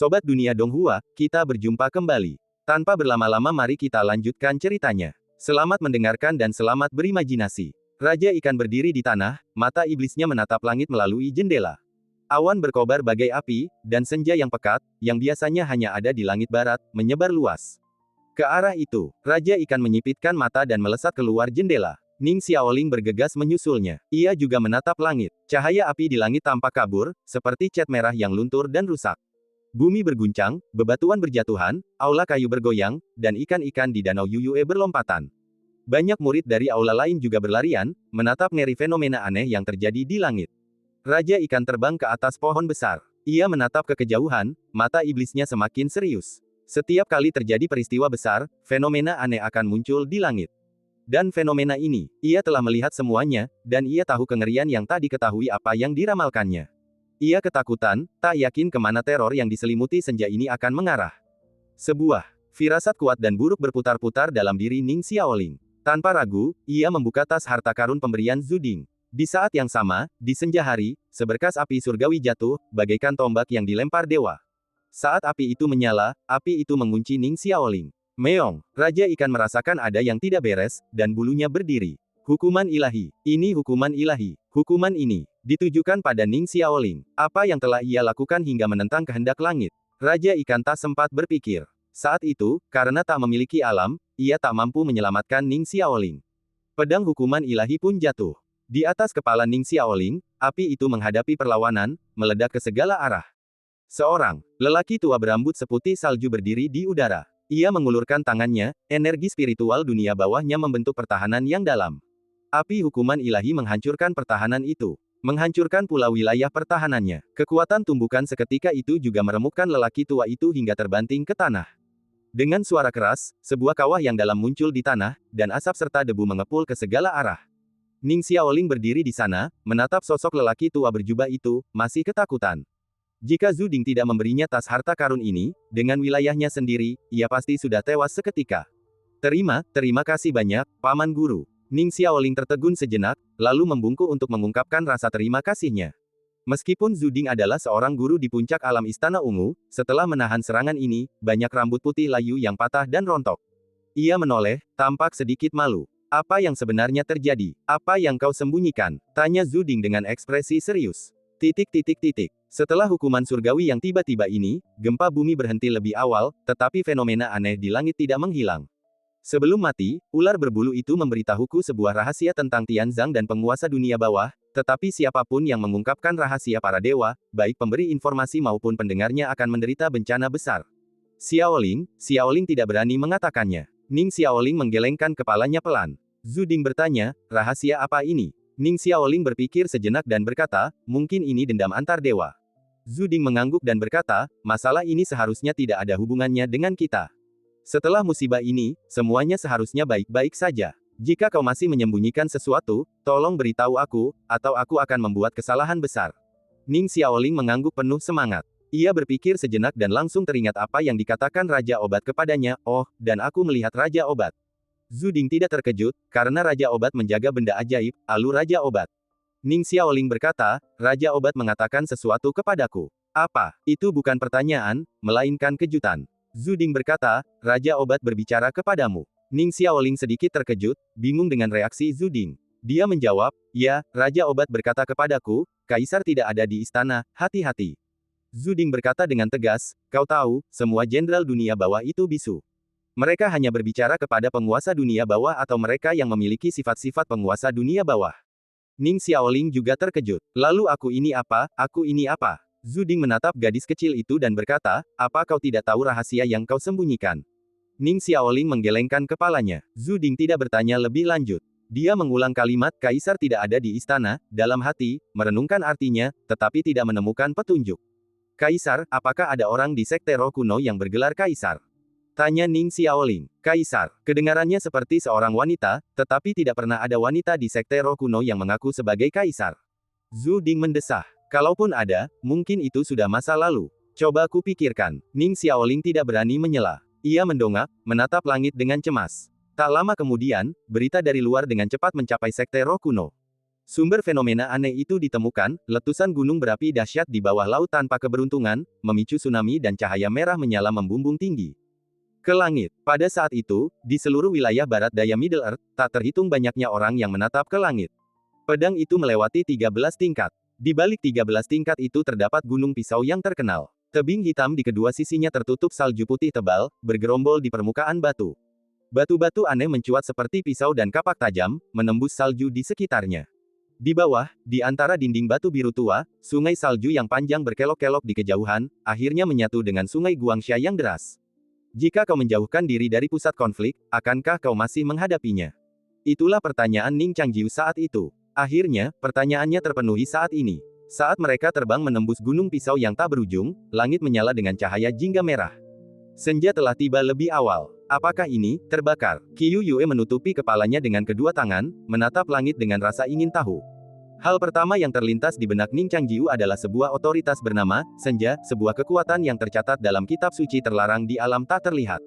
Sobat Dunia Donghua, kita berjumpa kembali. Tanpa berlama-lama mari kita lanjutkan ceritanya. Selamat mendengarkan dan selamat berimajinasi. Raja ikan berdiri di tanah, mata iblisnya menatap langit melalui jendela. Awan berkobar bagai api, dan senja yang pekat, yang biasanya hanya ada di langit barat, menyebar luas. Ke arah itu, Raja ikan menyipitkan mata dan melesat keluar jendela. Ning Xiaoling bergegas menyusulnya. Ia juga menatap langit. Cahaya api di langit tampak kabur, seperti cat merah yang luntur dan rusak. Bumi berguncang, bebatuan berjatuhan, aula kayu bergoyang, dan ikan-ikan di danau Yuyue berlompatan. Banyak murid dari aula lain juga berlarian, menatap ngeri fenomena aneh yang terjadi di langit. Raja ikan terbang ke atas pohon besar. Ia menatap ke kejauhan, mata iblisnya semakin serius. Setiap kali terjadi peristiwa besar, fenomena aneh akan muncul di langit. Dan fenomena ini, ia telah melihat semuanya, dan ia tahu kengerian yang tak diketahui apa yang diramalkannya. Ia ketakutan, tak yakin kemana teror yang diselimuti senja ini akan mengarah. Sebuah firasat kuat dan buruk berputar-putar dalam diri Ning Xiaoling. Tanpa ragu, ia membuka tas harta karun pemberian Zuding. Di saat yang sama, di senja hari, seberkas api surgawi jatuh, bagaikan tombak yang dilempar dewa. Saat api itu menyala, api itu mengunci Ning Xiaoling. Meong, Raja ikan merasakan ada yang tidak beres, dan bulunya berdiri. Hukuman ilahi. Ini hukuman ilahi. Hukuman ini ditujukan pada Ning Xiaoling. Apa yang telah ia lakukan hingga menentang kehendak langit? Raja ikan tak sempat berpikir. Saat itu, karena tak memiliki alam, ia tak mampu menyelamatkan Ning Xiaoling. Pedang hukuman ilahi pun jatuh. Di atas kepala Ning Xiaoling, api itu menghadapi perlawanan, meledak ke segala arah. Seorang lelaki tua berambut seputih salju berdiri di udara. Ia mengulurkan tangannya, energi spiritual dunia bawahnya membentuk pertahanan yang dalam. Api hukuman ilahi menghancurkan pertahanan itu. Menghancurkan pula wilayah pertahanannya. Kekuatan tumbukan seketika itu juga meremukkan lelaki tua itu hingga terbanting ke tanah. Dengan suara keras, sebuah kawah yang dalam muncul di tanah, dan asap serta debu mengepul ke segala arah. Ning Xiaoling berdiri di sana, menatap sosok lelaki tua berjubah itu, masih ketakutan. Jika Zuding tidak memberinya tas harta karun ini, dengan wilayahnya sendiri, ia pasti sudah tewas seketika. Terima kasih banyak, Paman Guru. Ning Xiaoling tertegun sejenak, lalu membungkuk untuk mengungkapkan rasa terima kasihnya. Meskipun Zuding adalah seorang guru di puncak alam Istana Ungu, setelah menahan serangan ini, banyak rambut putih layu yang patah dan rontok. Ia menoleh, tampak sedikit malu. Apa yang sebenarnya terjadi? Apa yang kau sembunyikan? Tanya Zuding dengan ekspresi serius. Setelah hukuman surgawi yang tiba-tiba ini, gempa bumi berhenti lebih awal, tetapi fenomena aneh di langit tidak menghilang. Sebelum mati, ular berbulu itu memberitahuku sebuah rahasia tentang Tianzang dan penguasa dunia bawah, tetapi siapapun yang mengungkapkan rahasia para dewa, baik pemberi informasi maupun pendengarnya akan menderita bencana besar. Xiaoling tidak berani mengatakannya. Ning Xiaoling menggelengkan kepalanya pelan. Zuding bertanya, rahasia apa ini? Ning Xiaoling berpikir sejenak dan berkata, mungkin ini dendam antar dewa. Zuding mengangguk dan berkata, masalah ini seharusnya tidak ada hubungannya dengan kita. Setelah musibah ini, semuanya seharusnya baik-baik saja. Jika kau masih menyembunyikan sesuatu, tolong beritahu aku, atau aku akan membuat kesalahan besar. Ning Xiaoling mengangguk penuh semangat. Ia berpikir sejenak dan langsung teringat apa yang dikatakan Raja Obat kepadanya, oh, dan aku melihat Raja Obat. Zuding tidak terkejut, karena Raja Obat menjaga benda ajaib, alu Raja Obat. Ning Xiaoling berkata, Raja Obat mengatakan sesuatu kepadaku. Apa? Itu bukan pertanyaan, melainkan kejutan. Zuding berkata, Raja Obat berbicara kepadamu. Ning Xiaoling sedikit terkejut, bingung dengan reaksi Zuding. Dia menjawab, ya, Raja Obat berkata kepadaku, Kaisar tidak ada di istana, hati-hati. Zuding berkata dengan tegas, kau tahu, semua jenderal dunia bawah itu bisu. Mereka hanya berbicara kepada penguasa dunia bawah atau mereka yang memiliki sifat-sifat penguasa dunia bawah. Ning Xiaoling juga terkejut. Lalu aku ini apa? Zuding menatap gadis kecil itu dan berkata, apa kau tidak tahu rahasia yang kau sembunyikan? Ning Xiaoling menggelengkan kepalanya. Zuding tidak bertanya lebih lanjut. Dia mengulang kalimat, Kaisar tidak ada di istana, dalam hati, merenungkan artinya, tetapi tidak menemukan petunjuk. Kaisar, apakah ada orang di sekte roh kuno yang bergelar Kaisar? Tanya Ning Xiaoling. Kaisar, kedengarannya seperti seorang wanita, tetapi tidak pernah ada wanita di sekte roh kuno yang mengaku sebagai Kaisar. Zuding mendesah. Kalaupun ada, mungkin itu sudah masa lalu. Coba kupikirkan. Ning Xiaoling tidak berani menyela. Ia mendongak, menatap langit dengan cemas. Tak lama kemudian, berita dari luar dengan cepat mencapai sekte roh kuno. Sumber fenomena aneh itu ditemukan, letusan gunung berapi dahsyat di bawah laut tanpa keberuntungan, memicu tsunami dan cahaya merah menyala membumbung tinggi ke langit. Pada saat itu, di seluruh wilayah barat daya Middle Earth, tak terhitung banyaknya orang yang menatap ke langit. Pedang itu melewati 13 tingkat. Di balik 13 tingkat itu terdapat gunung pisau yang terkenal. Tebing hitam di kedua sisinya tertutup salju putih tebal, bergerombol di permukaan batu. Batu-batu aneh mencuat seperti pisau dan kapak tajam, menembus salju di sekitarnya. Di bawah, di antara dinding batu biru tua, sungai salju yang panjang berkelok-kelok di kejauhan, akhirnya menyatu dengan sungai Guangxia yang deras. Jika kau menjauhkan diri dari pusat konflik, akankah kau masih menghadapinya? Itulah pertanyaan Ning Changjiu saat itu. Akhirnya, pertanyaannya terpenuhi saat ini. Saat mereka terbang menembus gunung pisau yang tak berujung, langit menyala dengan cahaya jingga merah. Senja telah tiba lebih awal. Apakah ini terbakar? Qiu Yue menutupi kepalanya dengan kedua tangan, menatap langit dengan rasa ingin tahu. Hal pertama yang terlintas di benak Ning Changjiu adalah sebuah otoritas bernama Senja, sebuah kekuatan yang tercatat dalam kitab suci terlarang di alam tak terlihat.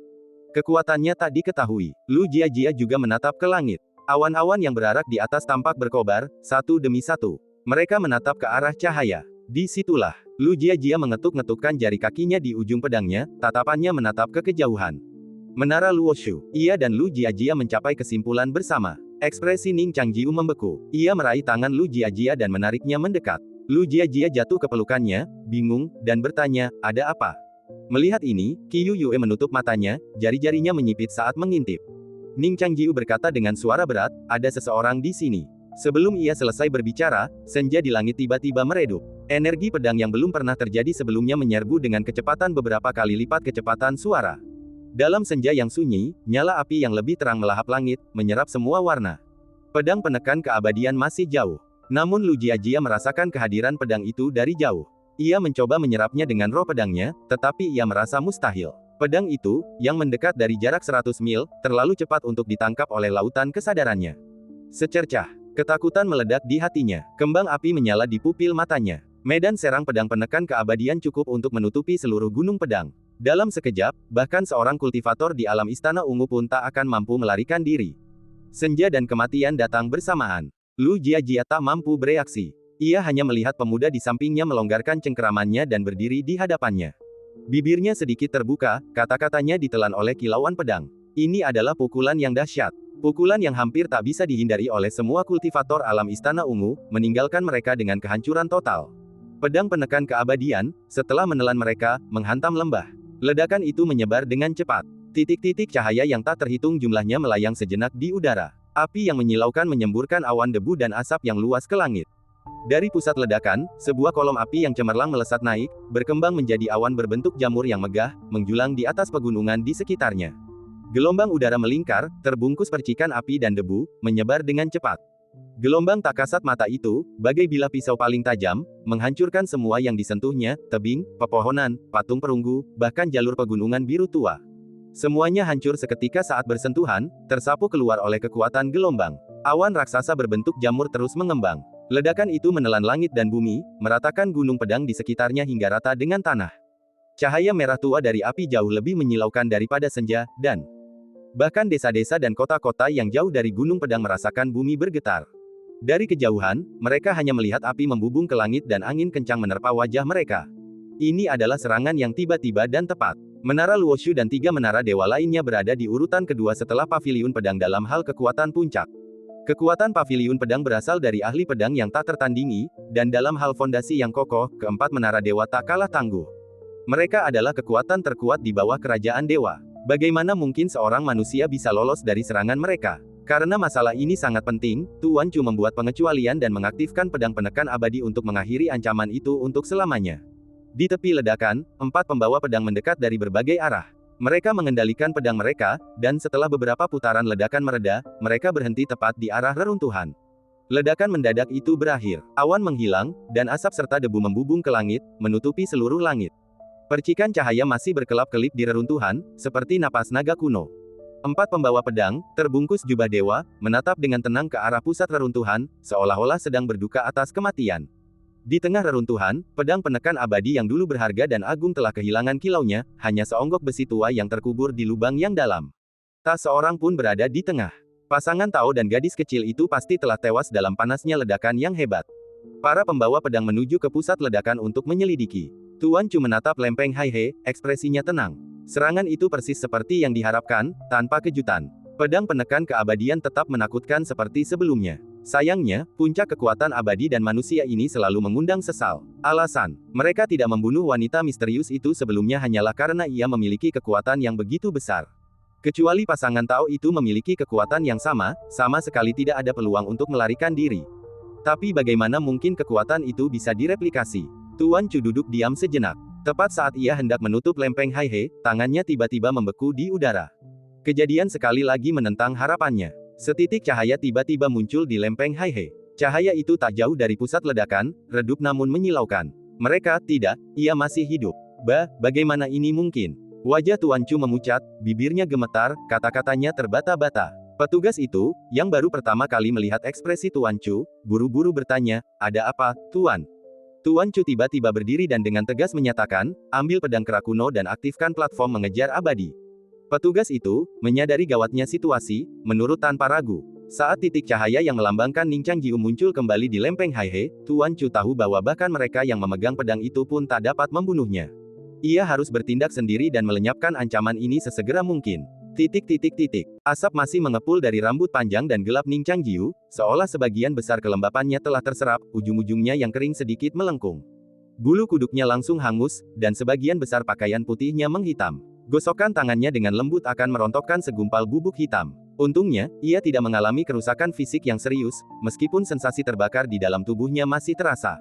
Kekuatannya tak diketahui. Lu Jiajia juga menatap ke langit. Awan-awan yang berarak di atas tampak berkobar, satu demi satu. Mereka menatap ke arah cahaya. Di situlah, Lu Jiajia mengetuk-ngetukkan jari kakinya di ujung pedangnya, tatapannya menatap ke kejauhan. Menara Luoshu. Ia dan Lu Jiajia mencapai kesimpulan bersama. Ekspresi Ning Changjiu membeku. Ia meraih tangan Lu Jiajia dan menariknya mendekat. Lu Jiajia jatuh ke pelukannya, bingung, dan bertanya, ada apa? Melihat ini, Qiu Yue menutup matanya, jari-jarinya menyipit saat mengintip. Ning Changjiu berkata dengan suara berat, ada seseorang di sini. Sebelum ia selesai berbicara, senja di langit tiba-tiba meredup. Energi pedang yang belum pernah terjadi sebelumnya menyerbu dengan kecepatan beberapa kali lipat kecepatan suara. Dalam senja yang sunyi, nyala api yang lebih terang melahap langit, menyerap semua warna. Pedang penekan keabadian masih jauh. Namun Lu Jiajia merasakan kehadiran pedang itu dari jauh. Ia mencoba menyerapnya dengan roh pedangnya, tetapi ia merasa mustahil. Pedang itu, yang mendekat dari jarak 100 mil, terlalu cepat untuk ditangkap oleh lautan kesadarannya. Secercah, ketakutan meledak di hatinya. Kembang api menyala di pupil matanya. Medan serang pedang penekan keabadian cukup untuk menutupi seluruh gunung pedang. Dalam sekejap, bahkan seorang kultivator di alam istana ungu pun tak akan mampu melarikan diri. Senja dan kematian datang bersamaan. Lu Jiajia tak mampu bereaksi. Ia hanya melihat pemuda di sampingnya melonggarkan cengkeramannya dan berdiri di hadapannya. Bibirnya sedikit terbuka, kata-katanya ditelan oleh kilauan pedang. Ini adalah pukulan yang dahsyat. Pukulan yang hampir tak bisa dihindari oleh semua kultivator alam istana ungu, meninggalkan mereka dengan kehancuran total. Pedang penekan keabadian, setelah menelan mereka, menghantam lembah. Ledakan itu menyebar dengan cepat. Titik-titik cahaya yang tak terhitung jumlahnya melayang sejenak di udara. Api yang menyilaukan menyemburkan awan debu dan asap yang luas ke langit. Dari pusat ledakan, sebuah kolom api yang cemerlang melesat naik, berkembang menjadi awan berbentuk jamur yang megah, menjulang di atas pegunungan di sekitarnya. Gelombang udara melingkar, terbungkus percikan api dan debu, menyebar dengan cepat. Gelombang tak kasat mata itu, bagai bilah pisau paling tajam, menghancurkan semua yang disentuhnya, tebing, pepohonan, patung perunggu, bahkan jalur pegunungan biru tua. Semuanya hancur seketika saat bersentuhan, tersapu keluar oleh kekuatan gelombang. Awan raksasa berbentuk jamur terus mengembang. Ledakan itu menelan langit dan bumi, meratakan gunung pedang di sekitarnya hingga rata dengan tanah. Cahaya merah tua dari api jauh lebih menyilaukan daripada senja, dan bahkan desa-desa dan kota-kota yang jauh dari gunung pedang merasakan bumi bergetar. Dari kejauhan, mereka hanya melihat api membubung ke langit dan angin kencang menerpa wajah mereka. Ini adalah serangan yang tiba-tiba dan tepat. Menara Luoshu dan 3 menara dewa lainnya berada di urutan kedua setelah paviliun pedang dalam hal kekuatan puncak. Kekuatan paviliun pedang berasal dari ahli pedang yang tak tertandingi, dan dalam hal fondasi yang kokoh, keempat menara dewa tak kalah tangguh. Mereka adalah kekuatan terkuat di bawah kerajaan dewa. Bagaimana mungkin seorang manusia bisa lolos dari serangan mereka? Karena masalah ini sangat penting, Tuan Chu membuat pengecualian dan mengaktifkan pedang penekan abadi untuk mengakhiri ancaman itu untuk selamanya. Di tepi ledakan, 4 pembawa pedang mendekat dari berbagai arah. Mereka mengendalikan pedang mereka, dan setelah beberapa putaran ledakan mereda, mereka berhenti tepat di arah reruntuhan. Ledakan mendadak itu berakhir. Awan menghilang, dan asap serta debu membubung ke langit, menutupi seluruh langit. Percikan cahaya masih berkelap-kelip di reruntuhan, seperti napas naga kuno. 4 pembawa pedang, terbungkus jubah dewa, menatap dengan tenang ke arah pusat reruntuhan, seolah-olah sedang berduka atas kematian. Di tengah reruntuhan, pedang penekan abadi yang dulu berharga dan agung telah kehilangan kilaunya, hanya seonggok besi tua yang terkubur di lubang yang dalam. Tak seorang pun berada di tengah. Pasangan Tao dan gadis kecil itu pasti telah tewas dalam panasnya ledakan yang hebat. Para pembawa pedang menuju ke pusat ledakan untuk menyelidiki. Tuan Chu menatap lempeng Hai He, ekspresinya tenang. Serangan itu persis seperti yang diharapkan, tanpa kejutan. Pedang penekan keabadian tetap menakutkan seperti sebelumnya. Sayangnya, puncak kekuatan abadi dan manusia ini selalu mengundang sesal. Alasan mereka tidak membunuh wanita misterius itu sebelumnya hanyalah karena ia memiliki kekuatan yang begitu besar. Kecuali pasangan Tao itu memiliki kekuatan yang sama sekali tidak ada peluang untuk melarikan diri. Tapi bagaimana mungkin kekuatan itu bisa direplikasi? Tuan Chu duduk diam sejenak. Tepat saat ia hendak menutup lempeng Hai He, tangannya tiba-tiba membeku di udara. Kejadian sekali lagi menentang harapannya. Setitik cahaya tiba-tiba muncul di lempeng Hai He. Cahaya itu tak jauh dari pusat ledakan, redup namun menyilaukan. Mereka, tidak, ia masih hidup. Bagaimana ini mungkin? Wajah Tuan Chu memucat, bibirnya gemetar, kata-katanya terbata-bata. Petugas itu, yang baru pertama kali melihat ekspresi Tuan Chu, buru-buru bertanya, ada apa, Tuan? Tuan Chu tiba-tiba berdiri dan dengan tegas menyatakan, ambil pedang kera kuno dan aktifkan platform mengejar abadi. Petugas itu, menyadari gawatnya situasi, menurut tanpa ragu. Saat titik cahaya yang melambangkan Ning Changjiu muncul kembali di lempeng Hai He, Tuan Chu tahu bahwa bahkan mereka yang memegang pedang itu pun tak dapat membunuhnya. Ia harus bertindak sendiri dan melenyapkan ancaman ini sesegera mungkin. Asap masih mengepul dari rambut panjang dan gelap Ning Changjiu, seolah sebagian besar kelembapannya telah terserap, ujung-ujungnya yang kering sedikit melengkung. Bulu kuduknya langsung hangus, dan sebagian besar pakaian putihnya menghitam. Gosokan tangannya dengan lembut akan merontokkan segumpal bubuk hitam. Untungnya, ia tidak mengalami kerusakan fisik yang serius, meskipun sensasi terbakar di dalam tubuhnya masih terasa.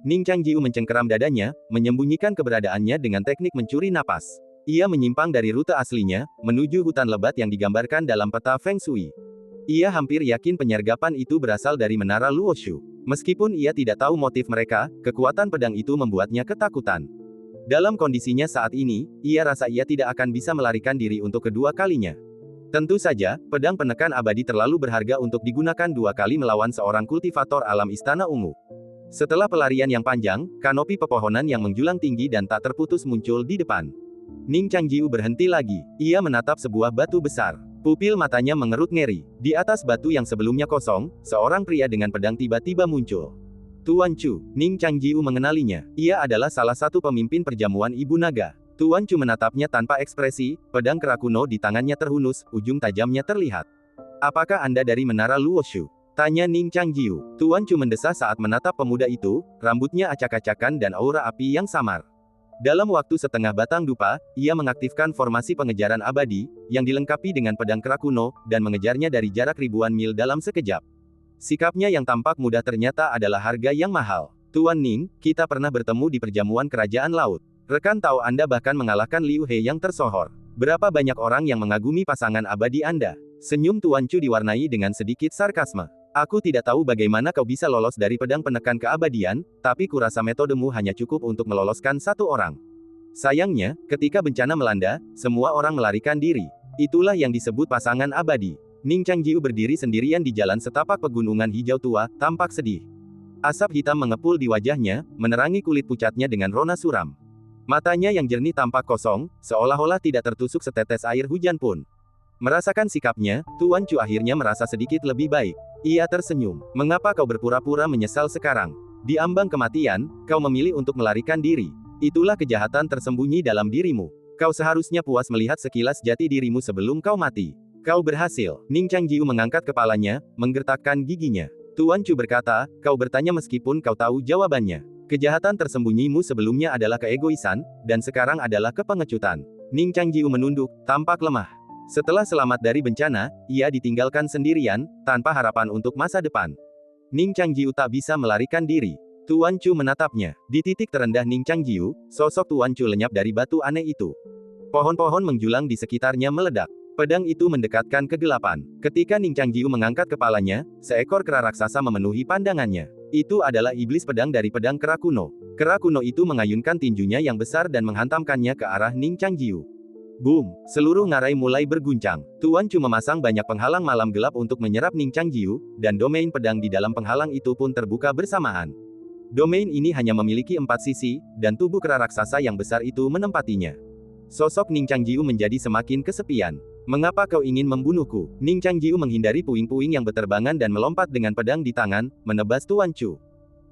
Ning Changjiu mencengkeram dadanya, menyembunyikan keberadaannya dengan teknik mencuri napas. Ia menyimpang dari rute aslinya, menuju hutan lebat yang digambarkan dalam peta Feng Shui. Ia hampir yakin penyergapan itu berasal dari menara Luoshu. Meskipun ia tidak tahu motif mereka, kekuatan pedang itu membuatnya ketakutan. Dalam kondisinya saat ini, ia rasa ia tidak akan bisa melarikan diri untuk kedua kalinya. Tentu saja, pedang penekan abadi terlalu berharga untuk digunakan dua kali melawan seorang kultivator alam Istana Ungu. Setelah pelarian yang panjang, kanopi pepohonan yang menjulang tinggi dan tak terputus muncul di depan. Ning Changjiu berhenti lagi. Ia menatap sebuah batu besar. Pupil matanya mengerut ngeri. Di atas batu yang sebelumnya kosong, seorang pria dengan pedang tiba-tiba muncul. Tuan Chu, Ning Changjiu mengenalinya. Ia adalah salah satu pemimpin perjamuan Ibu Naga. Tuan Chu menatapnya tanpa ekspresi, pedang kera kuno di tangannya terhunus, ujung tajamnya terlihat. Apakah Anda dari menara Luoshu? Tanya Ning Changjiu. Tuan Chu mendesah saat menatap pemuda itu, rambutnya acak-acakan dan aura api yang samar. Dalam waktu setengah batang dupa, ia mengaktifkan formasi pengejaran abadi, yang dilengkapi dengan pedang kera kuno, dan mengejarnya dari jarak ribuan mil dalam sekejap. Sikapnya yang tampak mudah ternyata adalah harga yang mahal. Tuan Ning, kita pernah bertemu di perjamuan kerajaan laut. Rekan Tao Anda bahkan mengalahkan Liu He yang tersohor. Berapa banyak orang yang mengagumi pasangan abadi Anda? Senyum Tuan Chu diwarnai dengan sedikit sarkasme. Aku tidak tahu bagaimana kau bisa lolos dari pedang penekan keabadian, tapi kurasa metodemu hanya cukup untuk meloloskan satu orang. Sayangnya, ketika bencana melanda, semua orang melarikan diri. Itulah yang disebut pasangan abadi. Ning Changjiu berdiri sendirian di jalan setapak pegunungan hijau tua, tampak sedih. Asap hitam mengepul di wajahnya, menerangi kulit pucatnya dengan rona suram. Matanya yang jernih tampak kosong, seolah-olah tidak tertusuk setetes air hujan pun. Merasakan sikapnya, Tuan Chu akhirnya merasa sedikit lebih baik. Ia tersenyum. Mengapa kau berpura-pura menyesal sekarang? Di ambang kematian, kau memilih untuk melarikan diri. Itulah kejahatan tersembunyi dalam dirimu. Kau seharusnya puas melihat sekilas jati dirimu sebelum kau mati. Kau berhasil. Ning Changjiu mengangkat kepalanya, menggertakkan giginya. Tuan Chu berkata, kau bertanya meskipun kau tahu jawabannya. Kejahatan tersembunyimu sebelumnya adalah keegoisan, dan sekarang adalah kepengecutan. Ning Changjiu menunduk, tampak lemah. Setelah selamat dari bencana, ia ditinggalkan sendirian, tanpa harapan untuk masa depan. Ning Changjiu tak bisa melarikan diri. Tuan Chu menatapnya. Di titik terendah Ning Changjiu, sosok Tuan Chu lenyap dari batu aneh itu. Pohon-pohon menjulang di sekitarnya meledak. Pedang itu mendekatkan kegelapan. Ketika Ning Changjiu mengangkat kepalanya, seekor kera raksasa memenuhi pandangannya. Itu adalah iblis pedang dari pedang kera kuno. Kera kuno itu mengayunkan tinjunya yang besar dan menghantamkannya ke arah Ning Changjiu. Boom! Seluruh ngarai mulai berguncang. Tuan Chu memasang banyak penghalang malam gelap untuk menyerap Ning Changjiu, dan domain pedang di dalam penghalang itu pun terbuka bersamaan. Domain ini hanya memiliki 4 sisi, dan tubuh kera raksasa yang besar itu menempatinya. Sosok Ning Changjiu menjadi semakin kesepian. Mengapa kau ingin membunuhku? Ning Changjiu menghindari puing-puing yang berterbangan dan melompat dengan pedang di tangan, menebas Tuan Chu.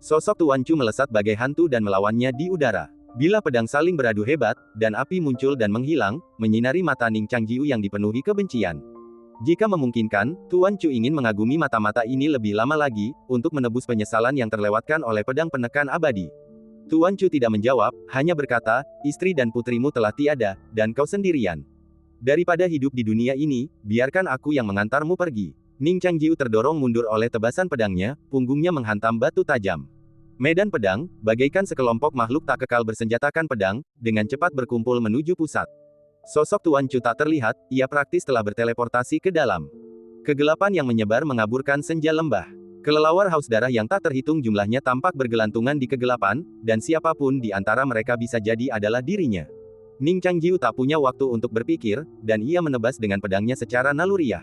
Sosok Tuan Chu melesat bagai hantu dan melawannya di udara. Bila pedang saling beradu hebat, dan api muncul dan menghilang, menyinari mata Ning Changjiu yang dipenuhi kebencian. Jika memungkinkan, Tuan Chu ingin mengagumi mata-mata ini lebih lama lagi, untuk menebus penyesalan yang terlewatkan oleh pedang penekan abadi. Tuan Chu tidak menjawab, hanya berkata, istri dan putrimu telah tiada, dan kau sendirian. Daripada hidup di dunia ini, biarkan aku yang mengantarmu pergi. Ning Changjiu terdorong mundur oleh tebasan pedangnya, punggungnya menghantam batu tajam. Medan pedang, bagaikan sekelompok makhluk tak kekal bersenjatakan pedang, dengan cepat berkumpul menuju pusat. Sosok Tuan Chu tak terlihat, ia praktis telah berteleportasi ke dalam. Kegelapan yang menyebar mengaburkan senja lembah. Kelelawar haus darah yang tak terhitung jumlahnya tampak bergelantungan di kegelapan, dan siapapun di antara mereka bisa jadi adalah dirinya. Ning Changjiu tak punya waktu untuk berpikir, dan ia menebas dengan pedangnya secara naluriah.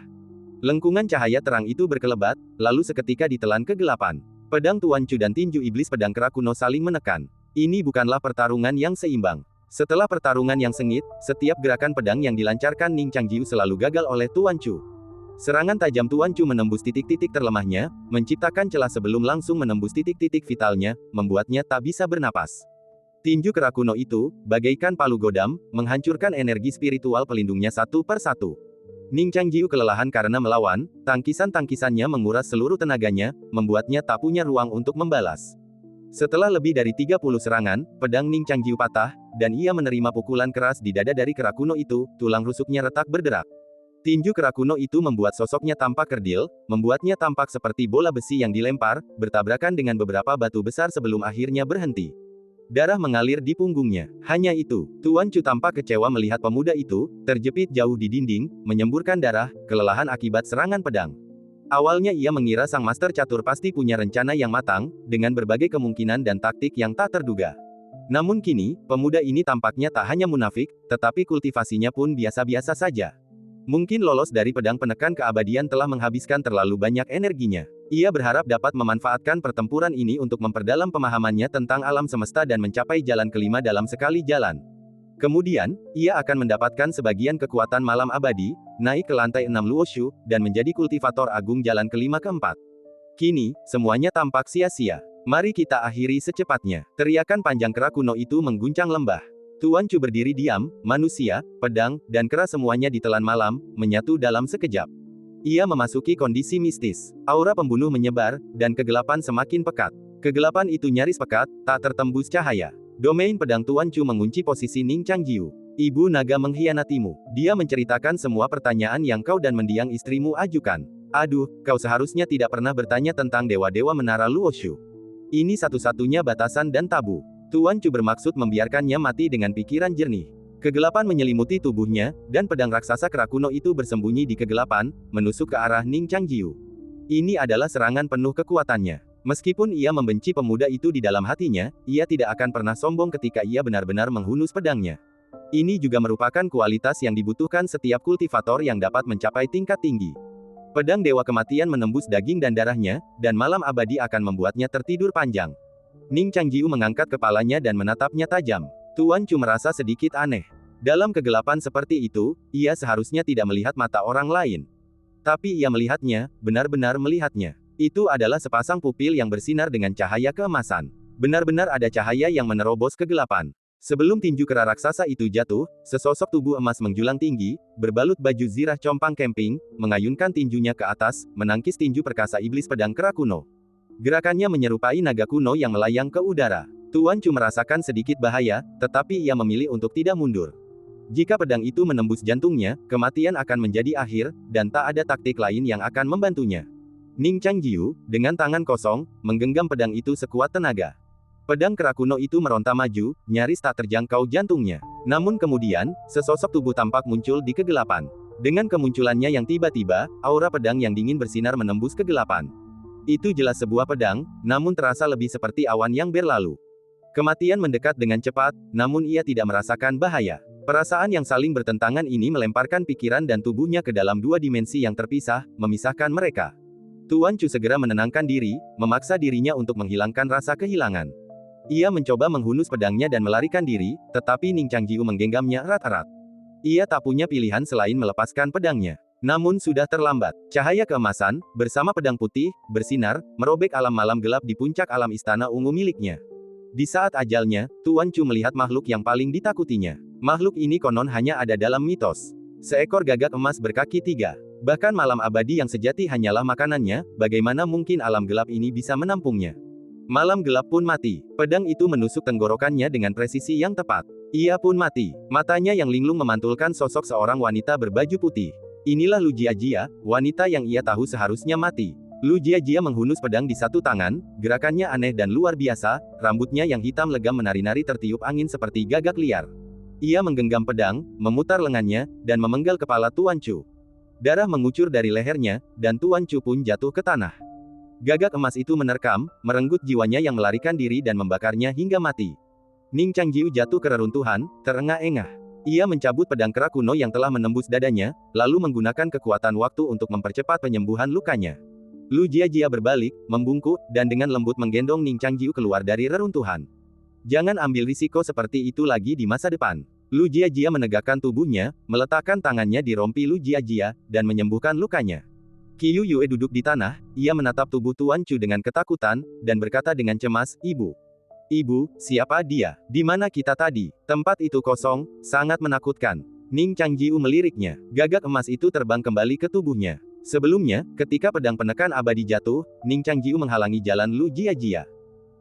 Lengkungan cahaya terang itu berkelebat, lalu seketika ditelan kegelapan. Pedang Tuan Chu dan tinju iblis pedang kera kuno saling menekan. Ini bukanlah pertarungan yang seimbang. Setelah pertarungan yang sengit, setiap gerakan pedang yang dilancarkan Ning Changjiu selalu gagal oleh Tuan Chu. Serangan tajam Tuan Chu menembus titik-titik terlemahnya, menciptakan celah sebelum langsung menembus titik-titik vitalnya, membuatnya tak bisa bernapas. Tinju kera kuno itu, bagaikan palu godam, menghancurkan energi spiritual pelindungnya satu per satu. Ning Changjiu kelelahan karena melawan, tangkisan-tangkisannya menguras seluruh tenaganya, membuatnya tak punya ruang untuk membalas. Setelah lebih dari 30 serangan, pedang Ning Changjiu patah, dan ia menerima pukulan keras di dada dari kera kuno itu, tulang rusuknya retak berderak. Tinju kera kuno itu membuat sosoknya tampak kerdil, membuatnya tampak seperti bola besi yang dilempar, bertabrakan dengan beberapa batu besar sebelum akhirnya berhenti. Darah mengalir di punggungnya. Hanya itu, Tuan Chu tampak kecewa melihat pemuda itu, terjepit jauh di dinding, menyemburkan darah, kelelahan akibat serangan pedang. Awalnya ia mengira sang master catur pasti punya rencana yang matang, dengan berbagai kemungkinan dan taktik yang tak terduga. Namun kini, pemuda ini tampaknya tak hanya munafik, tetapi kultivasinya pun biasa-biasa saja. Mungkin lolos dari pedang penekan keabadian telah menghabiskan terlalu banyak energinya. Ia berharap dapat memanfaatkan pertempuran ini untuk memperdalam pemahamannya tentang alam semesta dan mencapai jalan kelima dalam sekali jalan. Kemudian, ia akan mendapatkan sebagian kekuatan malam abadi, naik ke lantai 6 Luoshu, dan menjadi kultivator agung jalan kelima keempat. Kini, semuanya tampak sia-sia. Mari kita akhiri secepatnya. Teriakan panjang kera kuno itu mengguncang lembah. Tuan Chu berdiri diam, manusia, pedang, dan kera semuanya ditelan malam, menyatu dalam sekejap. Ia memasuki kondisi mistis. Aura pembunuh menyebar, dan kegelapan semakin pekat. Kegelapan itu nyaris pekat, tak tertembus cahaya. Domain pedang Tuan Chu mengunci posisi Ning Changjiu. Ibu naga mengkhianatimu. Dia menceritakan semua pertanyaan yang kau dan mendiang istrimu ajukan. Aduh, kau seharusnya tidak pernah bertanya tentang dewa-dewa menara Luoshu. Ini satu-satunya batasan dan tabu. Tuan Chu bermaksud membiarkannya mati dengan pikiran jernih. Kegelapan menyelimuti tubuhnya, dan pedang raksasa kera kuno itu bersembunyi di kegelapan, menusuk ke arah Ning Changjiu. Ini adalah serangan penuh kekuatannya. Meskipun ia membenci pemuda itu di dalam hatinya, ia tidak akan pernah sombong ketika ia benar-benar menghunus pedangnya. Ini juga merupakan kualitas yang dibutuhkan setiap kultivator yang dapat mencapai tingkat tinggi. Pedang Dewa Kematian menembus daging dan darahnya, dan malam abadi akan membuatnya tertidur panjang. Ning Changjiu mengangkat kepalanya dan menatapnya tajam. Tuan Chu merasa sedikit aneh. Dalam kegelapan seperti itu, ia seharusnya tidak melihat mata orang lain. Tapi ia melihatnya, benar-benar melihatnya. Itu adalah sepasang pupil yang bersinar dengan cahaya keemasan. Benar-benar ada cahaya yang menerobos kegelapan. Sebelum tinju kera raksasa itu jatuh, sesosok tubuh emas menjulang tinggi, berbalut baju zirah compang camping, mengayunkan tinjunya ke atas, menangkis tinju perkasa iblis pedang kera kuno. Gerakannya menyerupai naga kuno yang melayang ke udara. Tuan Chu merasakan sedikit bahaya, tetapi ia memilih untuk tidak mundur. Jika pedang itu menembus jantungnya, kematian akan menjadi akhir, dan tak ada taktik lain yang akan membantunya. Ning Changjiu, dengan tangan kosong, menggenggam pedang itu sekuat tenaga. Pedang kera kuno itu meronta maju, nyaris tak terjangkau jantungnya. Namun kemudian, sesosok tubuh tampak muncul di kegelapan. Dengan kemunculannya yang tiba-tiba, aura pedang yang dingin bersinar menembus kegelapan. Itu jelas sebuah pedang, namun terasa lebih seperti awan yang berlalu. Kematian mendekat dengan cepat, namun ia tidak merasakan bahaya. Perasaan yang saling bertentangan ini melemparkan pikiran dan tubuhnya ke dalam dua dimensi yang terpisah, memisahkan mereka. Tuan Chu segera menenangkan diri, memaksa dirinya untuk menghilangkan rasa kehilangan. Ia mencoba menghunus pedangnya dan melarikan diri, tetapi Ning Changjiu menggenggamnya erat-erat. Ia tak punya pilihan selain melepaskan pedangnya. Namun sudah terlambat. Cahaya keemasan, bersama pedang putih, bersinar, merobek alam malam gelap di puncak alam istana ungu miliknya. Di saat ajalnya, Tuan Chu melihat makhluk yang paling ditakutinya. Makhluk ini konon hanya ada dalam mitos. Seekor gagak emas berkaki 3. Bahkan malam abadi yang sejati hanyalah makanannya, bagaimana mungkin alam gelap ini bisa menampungnya? Malam gelap pun mati. Pedang itu menusuk tenggorokannya dengan presisi yang tepat. Ia pun mati. Matanya yang linglung memantulkan sosok seorang wanita berbaju putih. Inilah Lu Jiajia, wanita yang ia tahu seharusnya mati. Lu Jiajia menghunus pedang di satu tangan, gerakannya aneh dan luar biasa, rambutnya yang hitam legam menari-nari tertiup angin seperti gagak liar. Ia menggenggam pedang, memutar lengannya, dan memenggal kepala Tuan Chu. Darah mengucur dari lehernya, dan Tuan Chu pun jatuh ke tanah. Gagak emas itu menerkam, merenggut jiwanya yang melarikan diri dan membakarnya hingga mati. Ning Changjiu jatuh ke reruntuhan, terengah-engah. Ia mencabut pedang kera kuno yang telah menembus dadanya, lalu menggunakan kekuatan waktu untuk mempercepat penyembuhan lukanya. Lu Jiajia berbalik, membungkuk, dan dengan lembut menggendong Ning Changjiu keluar dari reruntuhan. Jangan ambil risiko seperti itu lagi di masa depan. Lu Jiajia menegakkan tubuhnya, meletakkan tangannya di rompi Lu Jiajia, dan menyembuhkan lukanya. Qiu Yue duduk di tanah, ia menatap tubuh Tuan Chu dengan ketakutan, dan berkata dengan cemas, "Ibu. Ibu, siapa dia? Di mana kita tadi? Tempat itu kosong, sangat menakutkan." Ning Changjiu meliriknya. Gagak emas itu terbang kembali ke tubuhnya. Sebelumnya, ketika pedang penekan abadi jatuh, Ning Changjiu menghalangi jalan Lu Jiajia.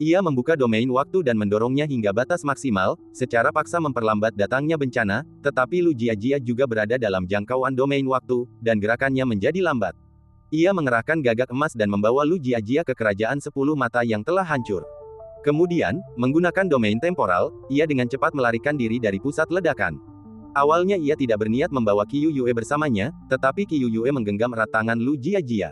Ia membuka domain waktu dan mendorongnya hingga batas maksimal, secara paksa memperlambat datangnya bencana, tetapi Lu Jiajia juga berada dalam jangkauan domain waktu, dan gerakannya menjadi lambat. Ia mengerahkan gagak emas dan membawa Lu Jiajia ke kerajaan 10 mata yang telah hancur. Kemudian, menggunakan domain temporal, ia dengan cepat melarikan diri dari pusat ledakan. Awalnya ia tidak berniat membawa Qiu Yue bersamanya, tetapi Qiu Yue menggenggam erat tangan Lu Jiajia.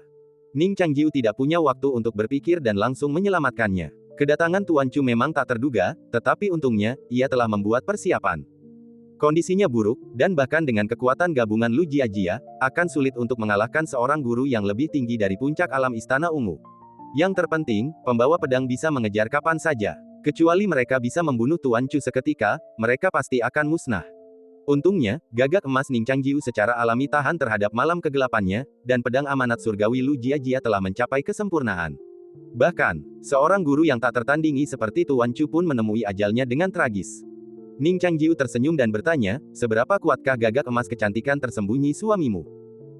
Ning Changjiu tidak punya waktu untuk berpikir dan langsung menyelamatkannya. Kedatangan Tuan Chu memang tak terduga, tetapi untungnya, ia telah membuat persiapan. Kondisinya buruk, dan bahkan dengan kekuatan gabungan Lu Jiajia, akan sulit untuk mengalahkan seorang guru yang lebih tinggi dari puncak alam istana ungu. Yang terpenting, pembawa pedang bisa mengejar kapan saja. Kecuali mereka bisa membunuh Tuan Chu seketika, mereka pasti akan musnah. Untungnya, gagak emas Ning Changjiu secara alami tahan terhadap malam kegelapannya, dan pedang amanat surgawi Lu Jiajia telah mencapai kesempurnaan. Bahkan, seorang guru yang tak tertandingi seperti Tuan Chu pun menemui ajalnya dengan tragis. Ning Changjiu tersenyum dan bertanya, "Seberapa kuatkah gagak emas kecantikan tersembunyi suamimu?"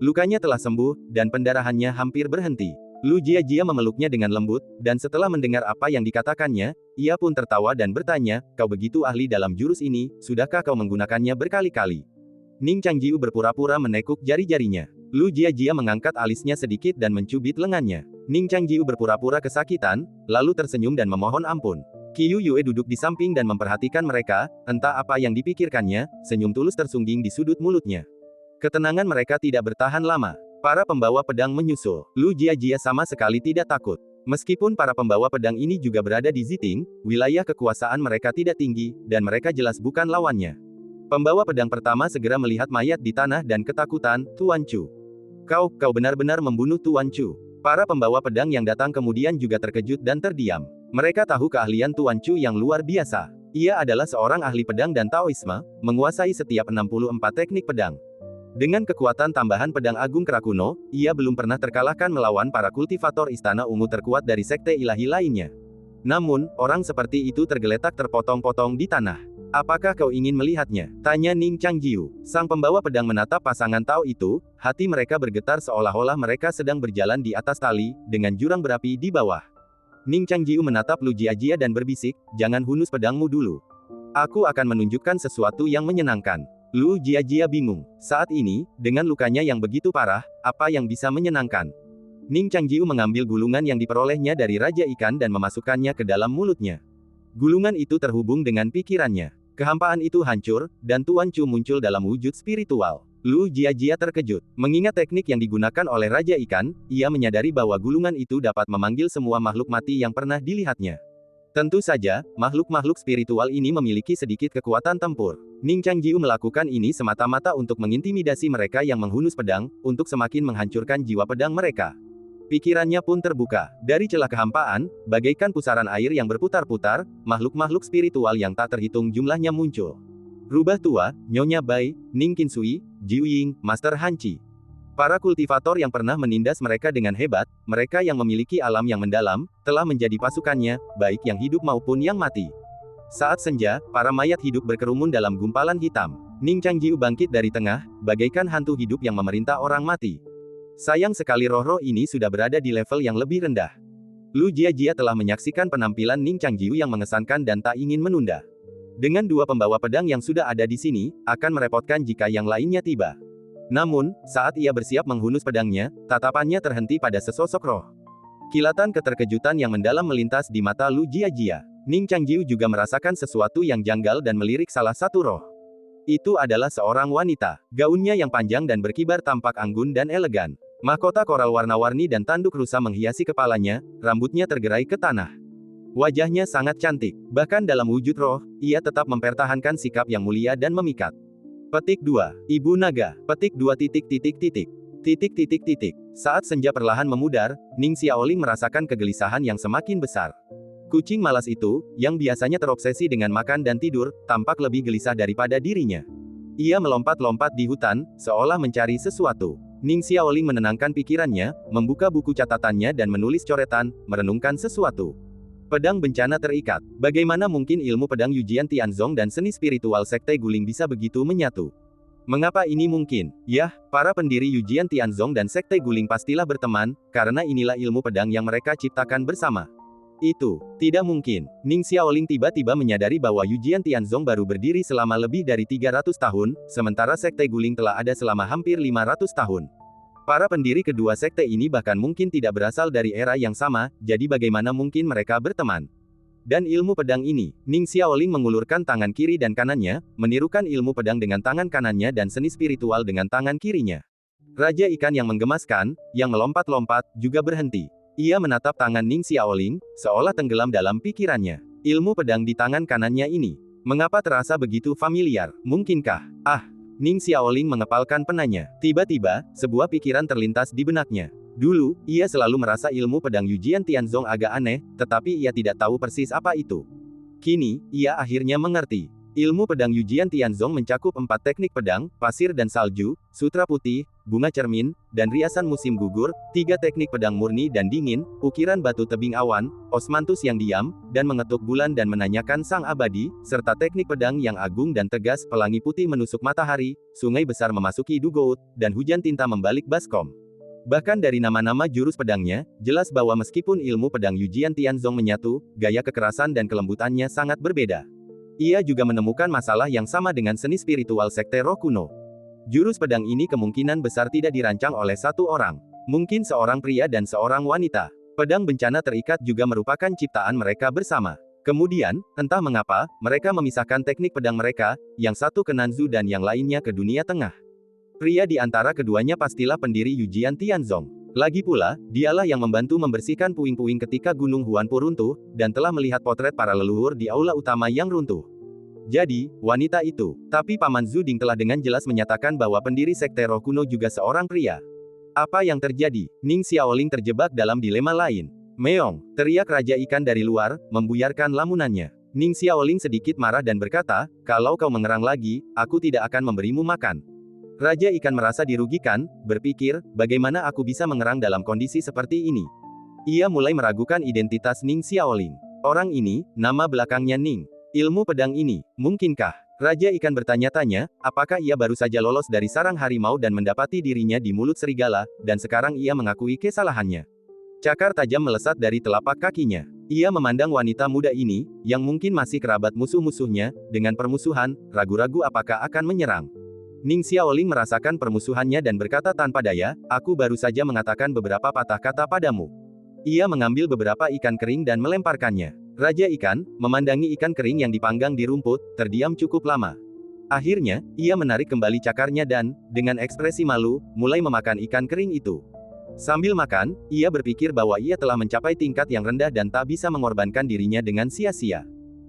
Lukanya telah sembuh, dan pendarahannya hampir berhenti. Lu Jiajia memeluknya dengan lembut, dan setelah mendengar apa yang dikatakannya, ia pun tertawa dan bertanya, "Kau begitu ahli dalam jurus ini, sudahkah kau menggunakannya berkali-kali?" Ning Changjiu berpura-pura menekuk jari-jarinya. Lu Jiajia mengangkat alisnya sedikit dan mencubit lengannya. Ning Changjiu berpura-pura kesakitan, lalu tersenyum dan memohon ampun. Qiu Yue duduk di samping dan memperhatikan mereka, entah apa yang dipikirkannya, senyum tulus tersungging di sudut mulutnya. Ketenangan mereka tidak bertahan lama. Para pembawa pedang menyusul. Lu Jiajia sama sekali tidak takut. Meskipun para pembawa pedang ini juga berada di Ziting, wilayah kekuasaan mereka tidak tinggi, dan mereka jelas bukan lawannya. Pembawa pedang pertama segera melihat mayat di tanah dan ketakutan, "Tuan Chu. Kau benar-benar membunuh Tuan Chu." Para pembawa pedang yang datang kemudian juga terkejut dan terdiam. Mereka tahu keahlian Tuan Chu yang luar biasa. Ia adalah seorang ahli pedang dan Taoisme, menguasai setiap 64 teknik pedang. Dengan kekuatan tambahan pedang agung kera kuno, ia belum pernah terkalahkan melawan para kultivator istana ungu terkuat dari sekte ilahi lainnya. Namun, orang seperti itu tergeletak terpotong-potong di tanah. "Apakah kau ingin melihatnya?" tanya Ning Changjiu. Sang pembawa pedang menatap pasangan Tao itu, hati mereka bergetar seolah-olah mereka sedang berjalan di atas tali, dengan jurang berapi di bawah. Ning Changjiu menatap Lu Jiajia dan berbisik, "Jangan hunus pedangmu dulu. Aku akan menunjukkan sesuatu yang menyenangkan." Lu Jiajia bingung. Saat ini, dengan lukanya yang begitu parah, apa yang bisa menyenangkan? Ning Changjiu mengambil gulungan yang diperolehnya dari Raja Ikan dan memasukkannya ke dalam mulutnya. Gulungan itu terhubung dengan pikirannya. Kehampaan itu hancur, dan Tuan Chu muncul dalam wujud spiritual. Lu Jiajia terkejut. Mengingat teknik yang digunakan oleh Raja Ikan, ia menyadari bahwa gulungan itu dapat memanggil semua makhluk mati yang pernah dilihatnya. Tentu saja, makhluk-makhluk spiritual ini memiliki sedikit kekuatan tempur. Ning Changjiu melakukan ini semata-mata untuk mengintimidasi mereka yang menghunus pedang, untuk semakin menghancurkan jiwa pedang mereka. Pikirannya pun terbuka. Dari celah kehampaan, bagaikan pusaran air yang berputar-putar, makhluk-makhluk spiritual yang tak terhitung jumlahnya muncul. Rubah tua, Nyonya Bai, Ning Qinsui, Jiu Ying, Master Hanci. Para kultivator yang pernah menindas mereka dengan hebat, mereka yang memiliki alam yang mendalam, telah menjadi pasukannya, baik yang hidup maupun yang mati. Saat senja, para mayat hidup berkerumun dalam gumpalan hitam. Ning Changjiu bangkit dari tengah, bagaikan hantu hidup yang memerintah orang mati. Sayang sekali roh-roh ini sudah berada di level yang lebih rendah. Lu Jiajia telah menyaksikan penampilan Ning Changjiu yang mengesankan dan tak ingin menunda. Dengan dua pembawa pedang yang sudah ada di sini, akan merepotkan jika yang lainnya tiba. Namun, saat ia bersiap menghunus pedangnya, tatapannya terhenti pada sesosok roh. Kilatan keterkejutan yang mendalam melintas di mata Lu Jiajia. Ning Changjiu juga merasakan sesuatu yang janggal dan melirik salah satu roh. Itu adalah seorang wanita. Gaunnya yang panjang dan berkibar tampak anggun dan elegan. Mahkota koral warna-warni dan tanduk rusa menghiasi kepalanya, rambutnya tergerai ke tanah. Wajahnya sangat cantik. Bahkan dalam wujud roh, ia tetap mempertahankan sikap yang mulia dan memikat. Petik 2. Ibu Naga. Petik 2. Saat senja perlahan memudar, Ning Xiaoling merasakan kegelisahan yang semakin besar. Kucing malas itu, yang biasanya terobsesi dengan makan dan tidur, tampak lebih gelisah daripada dirinya. Ia melompat-lompat di hutan, seolah mencari sesuatu. Ning Xiaoling menenangkan pikirannya, membuka buku catatannya dan menulis coretan, merenungkan sesuatu. Pedang bencana terikat. Bagaimana mungkin ilmu pedang Yujian Tianzong dan seni spiritual Sekte Guling bisa begitu menyatu? Mengapa ini mungkin? Yah, para pendiri Yujian Tianzong dan Sekte Guling pastilah berteman, karena inilah ilmu pedang yang mereka ciptakan bersama. Itu tidak mungkin. Ning Xiaoling tiba-tiba menyadari bahwa Yujian Tianzong baru berdiri selama lebih dari 300 tahun, sementara Sekte Guling telah ada selama hampir 500 tahun. Para pendiri kedua sekte ini bahkan mungkin tidak berasal dari era yang sama, jadi bagaimana mungkin mereka berteman? Dan ilmu pedang ini, Ning Xiaoling mengulurkan tangan kiri dan kanannya, menirukan ilmu pedang dengan tangan kanannya dan seni spiritual dengan tangan kirinya. Raja ikan yang menggemaskan, yang melompat-lompat, juga berhenti. Ia menatap tangan Ning Xiaoling, seolah tenggelam dalam pikirannya. Ilmu pedang di tangan kanannya ini, mengapa terasa begitu familiar? Mungkinkah? Ning Xiaoling mengepalkan penanya. Tiba-tiba, sebuah pikiran terlintas di benaknya. Dulu, ia selalu merasa ilmu pedang Yujian Tianzong agak aneh, tetapi ia tidak tahu persis apa itu. Kini, ia akhirnya mengerti. Ilmu pedang Yujian Tianzong mencakup 4 teknik pedang, pasir dan salju, sutra putih, bunga cermin, dan riasan musim gugur, 3 teknik pedang murni dan dingin, ukiran batu tebing awan, osmanthus yang diam, dan mengetuk bulan dan menanyakan sang abadi, serta teknik pedang yang agung dan tegas, pelangi putih menusuk matahari, sungai besar memasuki Dugout, dan hujan tinta membalik baskom. Bahkan dari nama-nama jurus pedangnya, jelas bahwa meskipun ilmu pedang Yujian Tianzong menyatu, gaya kekerasan dan kelembutannya sangat berbeda. Ia juga menemukan masalah yang sama dengan seni spiritual Sekte Roh Kuno. Jurus pedang ini kemungkinan besar tidak dirancang oleh satu orang. Mungkin seorang pria dan seorang wanita. Pedang bencana terikat juga merupakan ciptaan mereka bersama. Kemudian, entah mengapa, mereka memisahkan teknik pedang mereka, yang satu ke Nanzu dan yang lainnya ke dunia tengah. Pria di antara keduanya pastilah pendiri Yujian Tianzong. Lagi pula, dialah yang membantu membersihkan puing-puing ketika Gunung Huanpu runtuh, dan telah melihat potret para leluhur di aula utama yang runtuh. Jadi, wanita itu. Tapi Paman Zuding telah dengan jelas menyatakan bahwa pendiri Sekte Roh Kuno juga seorang pria. Apa yang terjadi? Ning Xiaoling terjebak dalam dilema lain. Meong, teriak Raja Ikan dari luar, membuyarkan lamunannya. Ning Xiaoling sedikit marah dan berkata, kalau kau mengerang lagi, aku tidak akan memberimu makan. Raja Ikan merasa dirugikan, berpikir, bagaimana aku bisa mengerang dalam kondisi seperti ini? Ia mulai meragukan identitas Ning Xiaoling. Orang ini, nama belakangnya Ning. Ilmu pedang ini, mungkinkah? Raja Ikan bertanya-tanya, apakah ia baru saja lolos dari sarang harimau dan mendapati dirinya di mulut serigala, dan sekarang ia mengakui kesalahannya. Cakar tajam melesat dari telapak kakinya. Ia memandang wanita muda ini, yang mungkin masih kerabat musuh-musuhnya, dengan permusuhan, ragu-ragu apakah akan menyerang. Ning Xiaoling merasakan permusuhannya dan berkata tanpa daya, aku baru saja mengatakan beberapa patah kata padamu. Ia mengambil beberapa ikan kering dan melemparkannya. Raja Ikan, memandangi ikan kering yang dipanggang di rumput, terdiam cukup lama. Akhirnya, ia menarik kembali cakarnya dan, dengan ekspresi malu, mulai memakan ikan kering itu. Sambil makan, ia berpikir bahwa ia telah mencapai tingkat yang rendah dan tak bisa mengorbankan dirinya dengan sia-sia.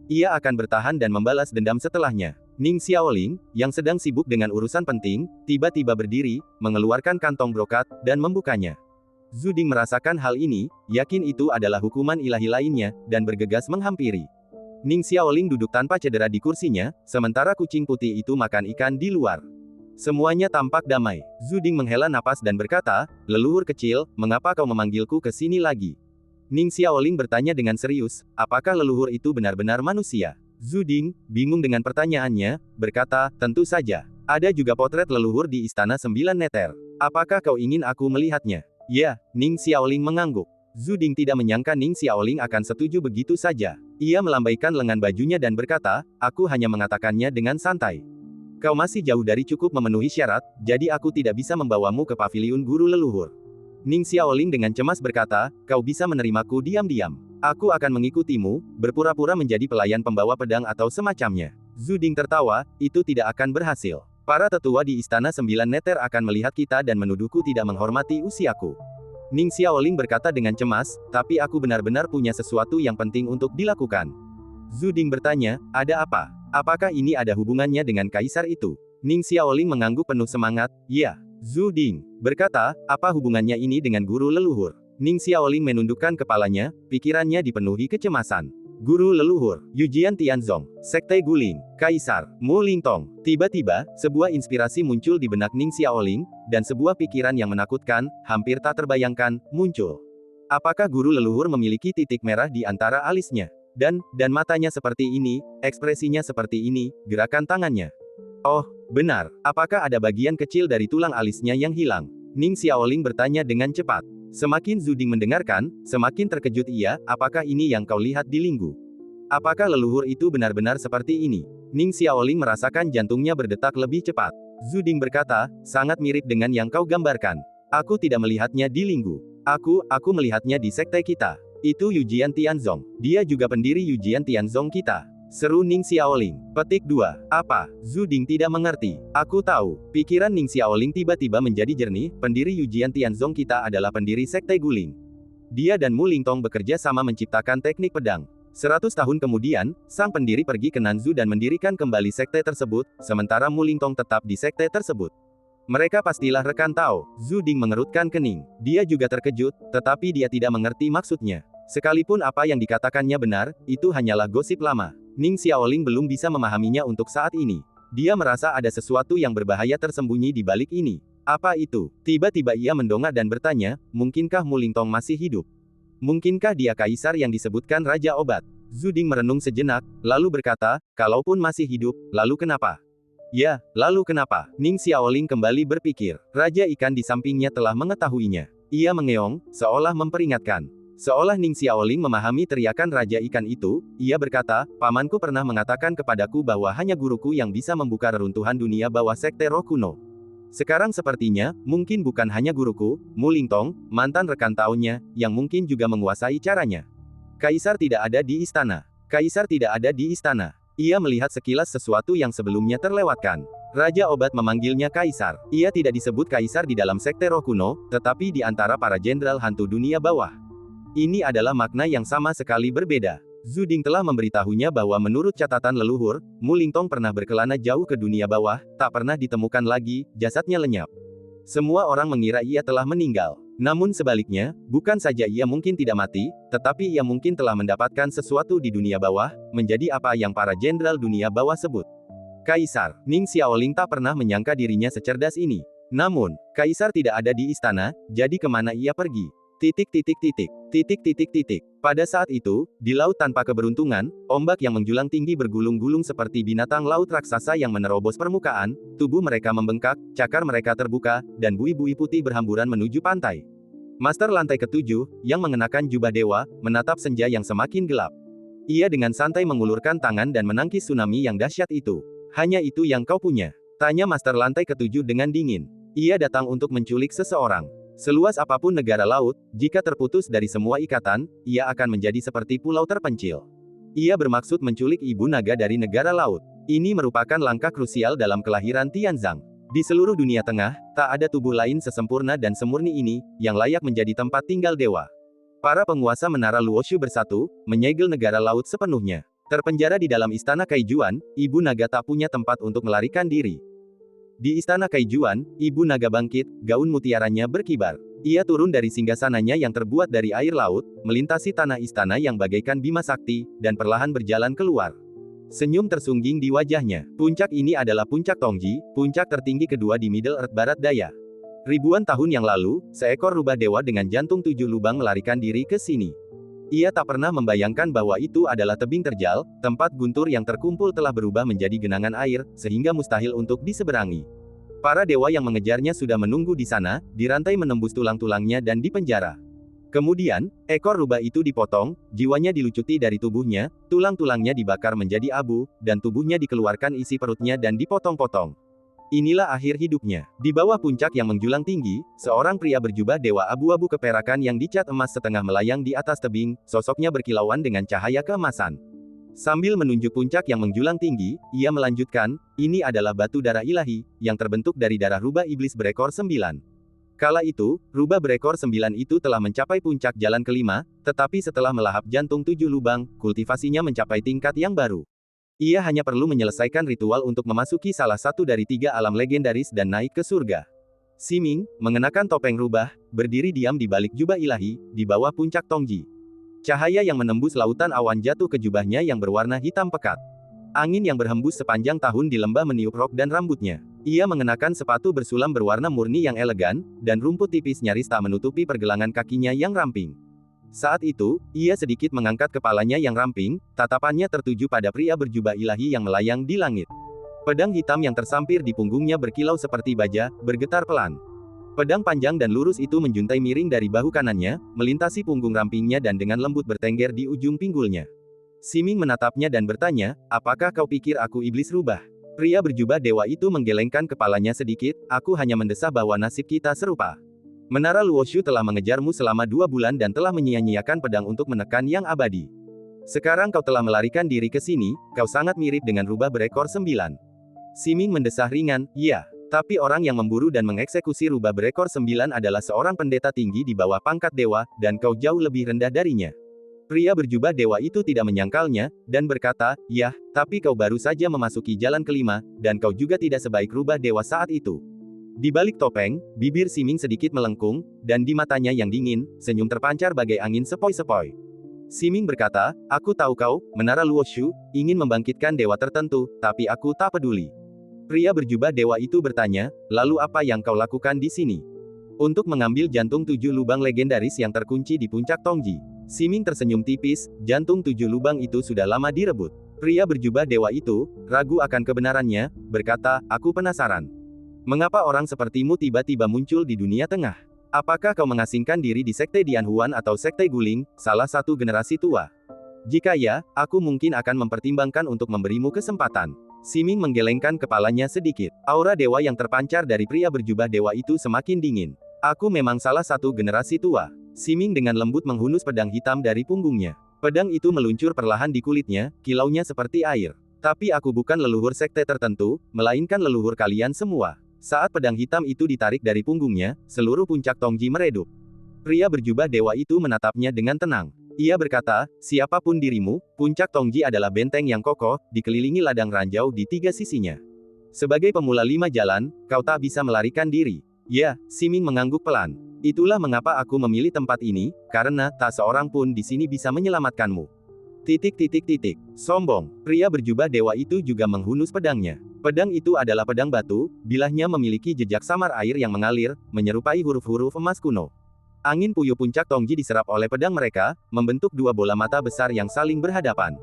Ia akan bertahan dan membalas dendam setelahnya. Ning Xiaoling, yang sedang sibuk dengan urusan penting, tiba-tiba berdiri, mengeluarkan kantong brokat, dan membukanya. Zuding merasakan hal ini, yakin itu adalah hukuman ilahi lainnya, dan bergegas menghampiri. Ning Xiaoling duduk tanpa cedera di kursinya, sementara kucing putih itu makan ikan di luar. Semuanya tampak damai. Zhu Ding menghela napas dan berkata, "Leluhur kecil, mengapa kau memanggilku ke sini lagi?" Ning Xiaoling bertanya dengan serius, "Apakah leluhur itu benar-benar manusia?" Zhu Ding, bingung dengan pertanyaannya, berkata, "Tentu saja. Ada juga potret leluhur di Istana Sembilan Neter. Apakah kau ingin aku melihatnya?" "Ya," Ning Xiaoling mengangguk. Zhu Ding tidak menyangka Ning Xiaoling akan setuju begitu saja. Ia melambaikan lengan bajunya dan berkata, "Aku hanya mengatakannya dengan santai. Kau masih jauh dari cukup memenuhi syarat, jadi aku tidak bisa membawamu ke paviliun guru leluhur." Ning Xiaoling dengan cemas berkata, "Kau bisa menerimaku diam-diam. Aku akan mengikutimu, berpura-pura menjadi pelayan pembawa pedang atau semacamnya." Zhu Ding tertawa, "Itu tidak akan berhasil. Para tetua di Istana Sembilan Neter akan melihat kita dan menuduhku tidak menghormati usiaku." Ning Xiaoling berkata dengan cemas, "Tapi aku benar-benar punya sesuatu yang penting untuk dilakukan." Zhu Ding bertanya, "Ada apa? Apakah ini ada hubungannya dengan kaisar itu?" Ning Xiaoling mengangguk penuh semangat, "Ya." Zhu Ding berkata, "Apa hubungannya ini dengan guru leluhur?" Ning Xiaoling menundukkan kepalanya, pikirannya dipenuhi kecemasan. Guru leluhur, Yujian Tianzong, Sekte Guling, Kaisar, Mu Lingtong. Tiba-tiba, sebuah inspirasi muncul di benak Ning Xiaoling, dan sebuah pikiran yang menakutkan, hampir tak terbayangkan, muncul. Apakah guru leluhur memiliki titik merah di antara alisnya? Dan matanya seperti ini, ekspresinya seperti ini, gerakan tangannya. Oh, benar, apakah ada bagian kecil dari tulang alisnya yang hilang? Ning Xiaoling bertanya dengan cepat. Semakin Zhu Ding mendengarkan, semakin terkejut ia, "Apakah ini yang kau lihat di Linggu? Apakah leluhur itu benar-benar seperti ini?" Ning Xiaoling merasakan jantungnya berdetak lebih cepat. Zhu Ding berkata, "Sangat mirip dengan yang kau gambarkan. Aku tidak melihatnya di Linggu. Aku melihatnya di sekte kita. Itu Yujian Tianzong. Dia juga pendiri Yujian Tianzong kita." Seru Ning Xiaoling. Petik 2. Apa? Zhu Ding tidak mengerti. "Aku tahu." Pikiran Ning Xiaoling tiba-tiba menjadi jernih, pendiri Yujian Tianzong kita adalah pendiri Sekte Guling. Dia dan Mu Lingtong bekerja sama menciptakan teknik pedang. 100 tahun kemudian, sang pendiri pergi ke Nanzhou dan mendirikan kembali sekte tersebut, sementara Mu Lingtong tetap di sekte tersebut. Mereka pastilah rekan Tao. Zhu Ding mengerutkan kening. Dia juga terkejut, tetapi dia tidak mengerti maksudnya. Sekalipun apa yang dikatakannya benar, itu hanyalah gosip lama. Ning Xiaoling belum bisa memahaminya untuk saat ini. Dia merasa ada sesuatu yang berbahaya tersembunyi di balik ini. Apa itu? Tiba-tiba ia mendongak dan bertanya, "Mungkinkah Mu Lingtong masih hidup? Mungkinkah dia kaisar yang disebutkan Raja Obat?" Zhu Ding merenung sejenak, lalu berkata, "Kalaupun masih hidup, lalu kenapa?" "Ya, lalu kenapa?" Ning Xiaoling kembali berpikir. Raja ikan di sampingnya telah mengetahuinya. Ia mengeong, seolah memperingatkan. Seolah Ning Xiaoling memahami teriakan Raja Ikan itu, ia berkata, "Pamanku pernah mengatakan kepadaku bahwa hanya guruku yang bisa membuka reruntuhan dunia bawah sekte roh kuno. Sekarang sepertinya, mungkin bukan hanya guruku, Mu Lingtong, mantan rekan tahunnya, yang mungkin juga menguasai caranya." Kaisar tidak ada di istana. Kaisar tidak ada di istana. Ia melihat sekilas sesuatu yang sebelumnya terlewatkan. Raja Obat memanggilnya Kaisar. Ia tidak disebut Kaisar di dalam sekte roh kuno, tetapi di antara para jenderal hantu dunia bawah. Ini adalah makna yang sama sekali berbeda. Zhu Ding telah memberitahunya bahwa menurut catatan leluhur, Mu Lingtong pernah berkelana jauh ke dunia bawah, tak pernah ditemukan lagi, jasadnya lenyap. Semua orang mengira ia telah meninggal. Namun sebaliknya, bukan saja ia mungkin tidak mati, tetapi ia mungkin telah mendapatkan sesuatu di dunia bawah, menjadi apa yang para jenderal dunia bawah sebut Kaisar. Ning Xiaoling tak pernah menyangka dirinya secerdas ini. Namun, Kaisar tidak ada di istana, jadi kemana ia pergi? Pada saat itu, di laut tanpa keberuntungan, ombak yang menjulang tinggi bergulung-gulung seperti binatang laut raksasa yang menerobos permukaan, tubuh mereka membengkak, cakar mereka terbuka, dan buih-buih putih berhamburan menuju pantai. Master lantai ketujuh, yang mengenakan jubah dewa, menatap senja yang semakin gelap. Ia dengan santai mengulurkan tangan dan menangkis tsunami yang dahsyat itu. "Hanya itu yang kau punya?" tanya Master lantai ketujuh dengan dingin. Ia datang untuk menculik seseorang. Seluas apapun negara laut, jika terputus dari semua ikatan, ia akan menjadi seperti pulau terpencil. Ia bermaksud menculik ibu naga dari negara laut. Ini merupakan langkah krusial dalam kelahiran Tianzang. Di seluruh dunia tengah, tak ada tubuh lain sesempurna dan semurni ini, yang layak menjadi tempat tinggal dewa. Para penguasa menara Luoshu bersatu, menyegel negara laut sepenuhnya. Terpenjara di dalam istana Kaijuan, ibu naga tak punya tempat untuk melarikan diri. Di istana Kaijuan, ibu naga bangkit, gaun mutiaranya berkibar. Ia turun dari singgasananya yang terbuat dari air laut, melintasi tanah istana yang bagaikan bima sakti, dan perlahan berjalan keluar. Senyum tersungging di wajahnya. Puncak ini adalah puncak Tongji, puncak tertinggi kedua di Middle Earth Barat Daya. Ribuan tahun yang lalu, seekor rubah dewa dengan jantung 7 lubang melarikan diri ke sini. Ia tak pernah membayangkan bahwa itu adalah tebing terjal, tempat guntur yang terkumpul telah berubah menjadi genangan air, sehingga mustahil untuk diseberangi. Para dewa yang mengejarnya sudah menunggu di sana, dirantai menembus tulang-tulangnya dan dipenjara. Kemudian, ekor rubah itu dipotong, jiwanya dilucuti dari tubuhnya, tulang-tulangnya dibakar menjadi abu, dan tubuhnya dikeluarkan isi perutnya dan dipotong-potong. Inilah akhir hidupnya. Di bawah puncak yang menjulang tinggi, seorang pria berjubah dewa abu-abu keperakan yang dicat emas setengah melayang di atas tebing, sosoknya berkilauan dengan cahaya keemasan. Sambil menunjuk puncak yang menjulang tinggi, ia melanjutkan, ini adalah batu darah ilahi, yang terbentuk dari darah rubah iblis berekor 9. Kala itu, rubah berekor 9 itu telah mencapai puncak jalan kelima, tetapi setelah melahap jantung 7 lubang, kultivasinya mencapai tingkat yang baru. Ia hanya perlu menyelesaikan ritual untuk memasuki salah satu dari 3 alam legendaris dan naik ke surga. Siming, mengenakan topeng rubah, berdiri diam di balik jubah ilahi, di bawah puncak Tongji. Cahaya yang menembus lautan awan jatuh ke jubahnya yang berwarna hitam pekat. Angin yang berhembus sepanjang tahun di lembah meniup rok dan rambutnya. Ia mengenakan sepatu bersulam berwarna murni yang elegan, dan rumput tipis nyaris tak menutupi pergelangan kakinya yang ramping. Saat itu, ia sedikit mengangkat kepalanya yang ramping, tatapannya tertuju pada pria berjubah ilahi yang melayang di langit. Pedang hitam yang tersampir di punggungnya berkilau seperti baja, bergetar pelan. Pedang panjang dan lurus itu menjuntai miring dari bahu kanannya, melintasi punggung rampingnya dan dengan lembut bertengger di ujung pinggulnya. Siming menatapnya dan bertanya, apakah kau pikir aku iblis rubah? Pria berjubah dewa itu menggelengkan kepalanya sedikit, aku hanya mendesah bahwa nasib kita serupa. Menara Luoshu telah mengejarmu selama 2 bulan dan telah menyia-nyiakan pedang untuk menekan yang abadi. Sekarang kau telah melarikan diri ke sini, kau sangat mirip dengan rubah berekor 9. Siming mendesah ringan, iya. Tapi orang yang memburu dan mengeksekusi rubah berekor 9 adalah seorang pendeta tinggi di bawah pangkat dewa, dan kau jauh lebih rendah darinya. Pria berjubah dewa itu tidak menyangkalnya, dan berkata, yah, tapi kau baru saja memasuki jalan kelima, dan kau juga tidak sebaik rubah dewa saat itu. Di balik topeng, bibir Siming sedikit melengkung, dan di matanya yang dingin, senyum terpancar bagai angin sepoi-sepoi. Siming berkata, aku tahu kau, Menara Luoshu, ingin membangkitkan dewa tertentu, tapi aku tak peduli. Pria berjubah dewa itu bertanya, lalu apa yang kau lakukan di sini? Untuk mengambil jantung 7 lubang legendaris yang terkunci di puncak Tongji. Siming tersenyum tipis, jantung 7 lubang itu sudah lama direbut. Pria berjubah dewa itu, ragu akan kebenarannya, berkata, aku penasaran. Mengapa orang sepertimu tiba-tiba muncul di dunia tengah? Apakah kau mengasingkan diri di Sekte Dianhuan atau Sekte Guling, salah satu generasi tua? Jika ya, aku mungkin akan mempertimbangkan untuk memberimu kesempatan. Siming menggelengkan kepalanya sedikit. Aura dewa yang terpancar dari pria berjubah dewa itu semakin dingin. Aku memang salah satu generasi tua. Siming dengan lembut menghunus pedang hitam dari punggungnya. Pedang itu meluncur perlahan di kulitnya, kilaunya seperti air. Tapi aku bukan leluhur sekte tertentu, melainkan leluhur kalian semua. Saat pedang hitam itu ditarik dari punggungnya, seluruh puncak Tongji meredup. Pria berjubah dewa itu menatapnya dengan tenang. Ia berkata, siapapun dirimu, puncak Tongji adalah benteng yang kokoh, dikelilingi ladang ranjau di 3 sisinya. Sebagai pemula 5 jalan, kau tak bisa melarikan diri. Ya, Siming mengangguk pelan. Itulah mengapa aku memilih tempat ini, karena tak seorang pun di sini bisa menyelamatkanmu. Sombong. Pria berjubah dewa itu juga menghunus pedangnya. Pedang itu adalah pedang batu, bilahnya memiliki jejak samar air yang mengalir, menyerupai huruf-huruf emas kuno. Angin puyuh puncak Tongji diserap oleh pedang mereka, membentuk 2 bola mata besar yang saling berhadapan.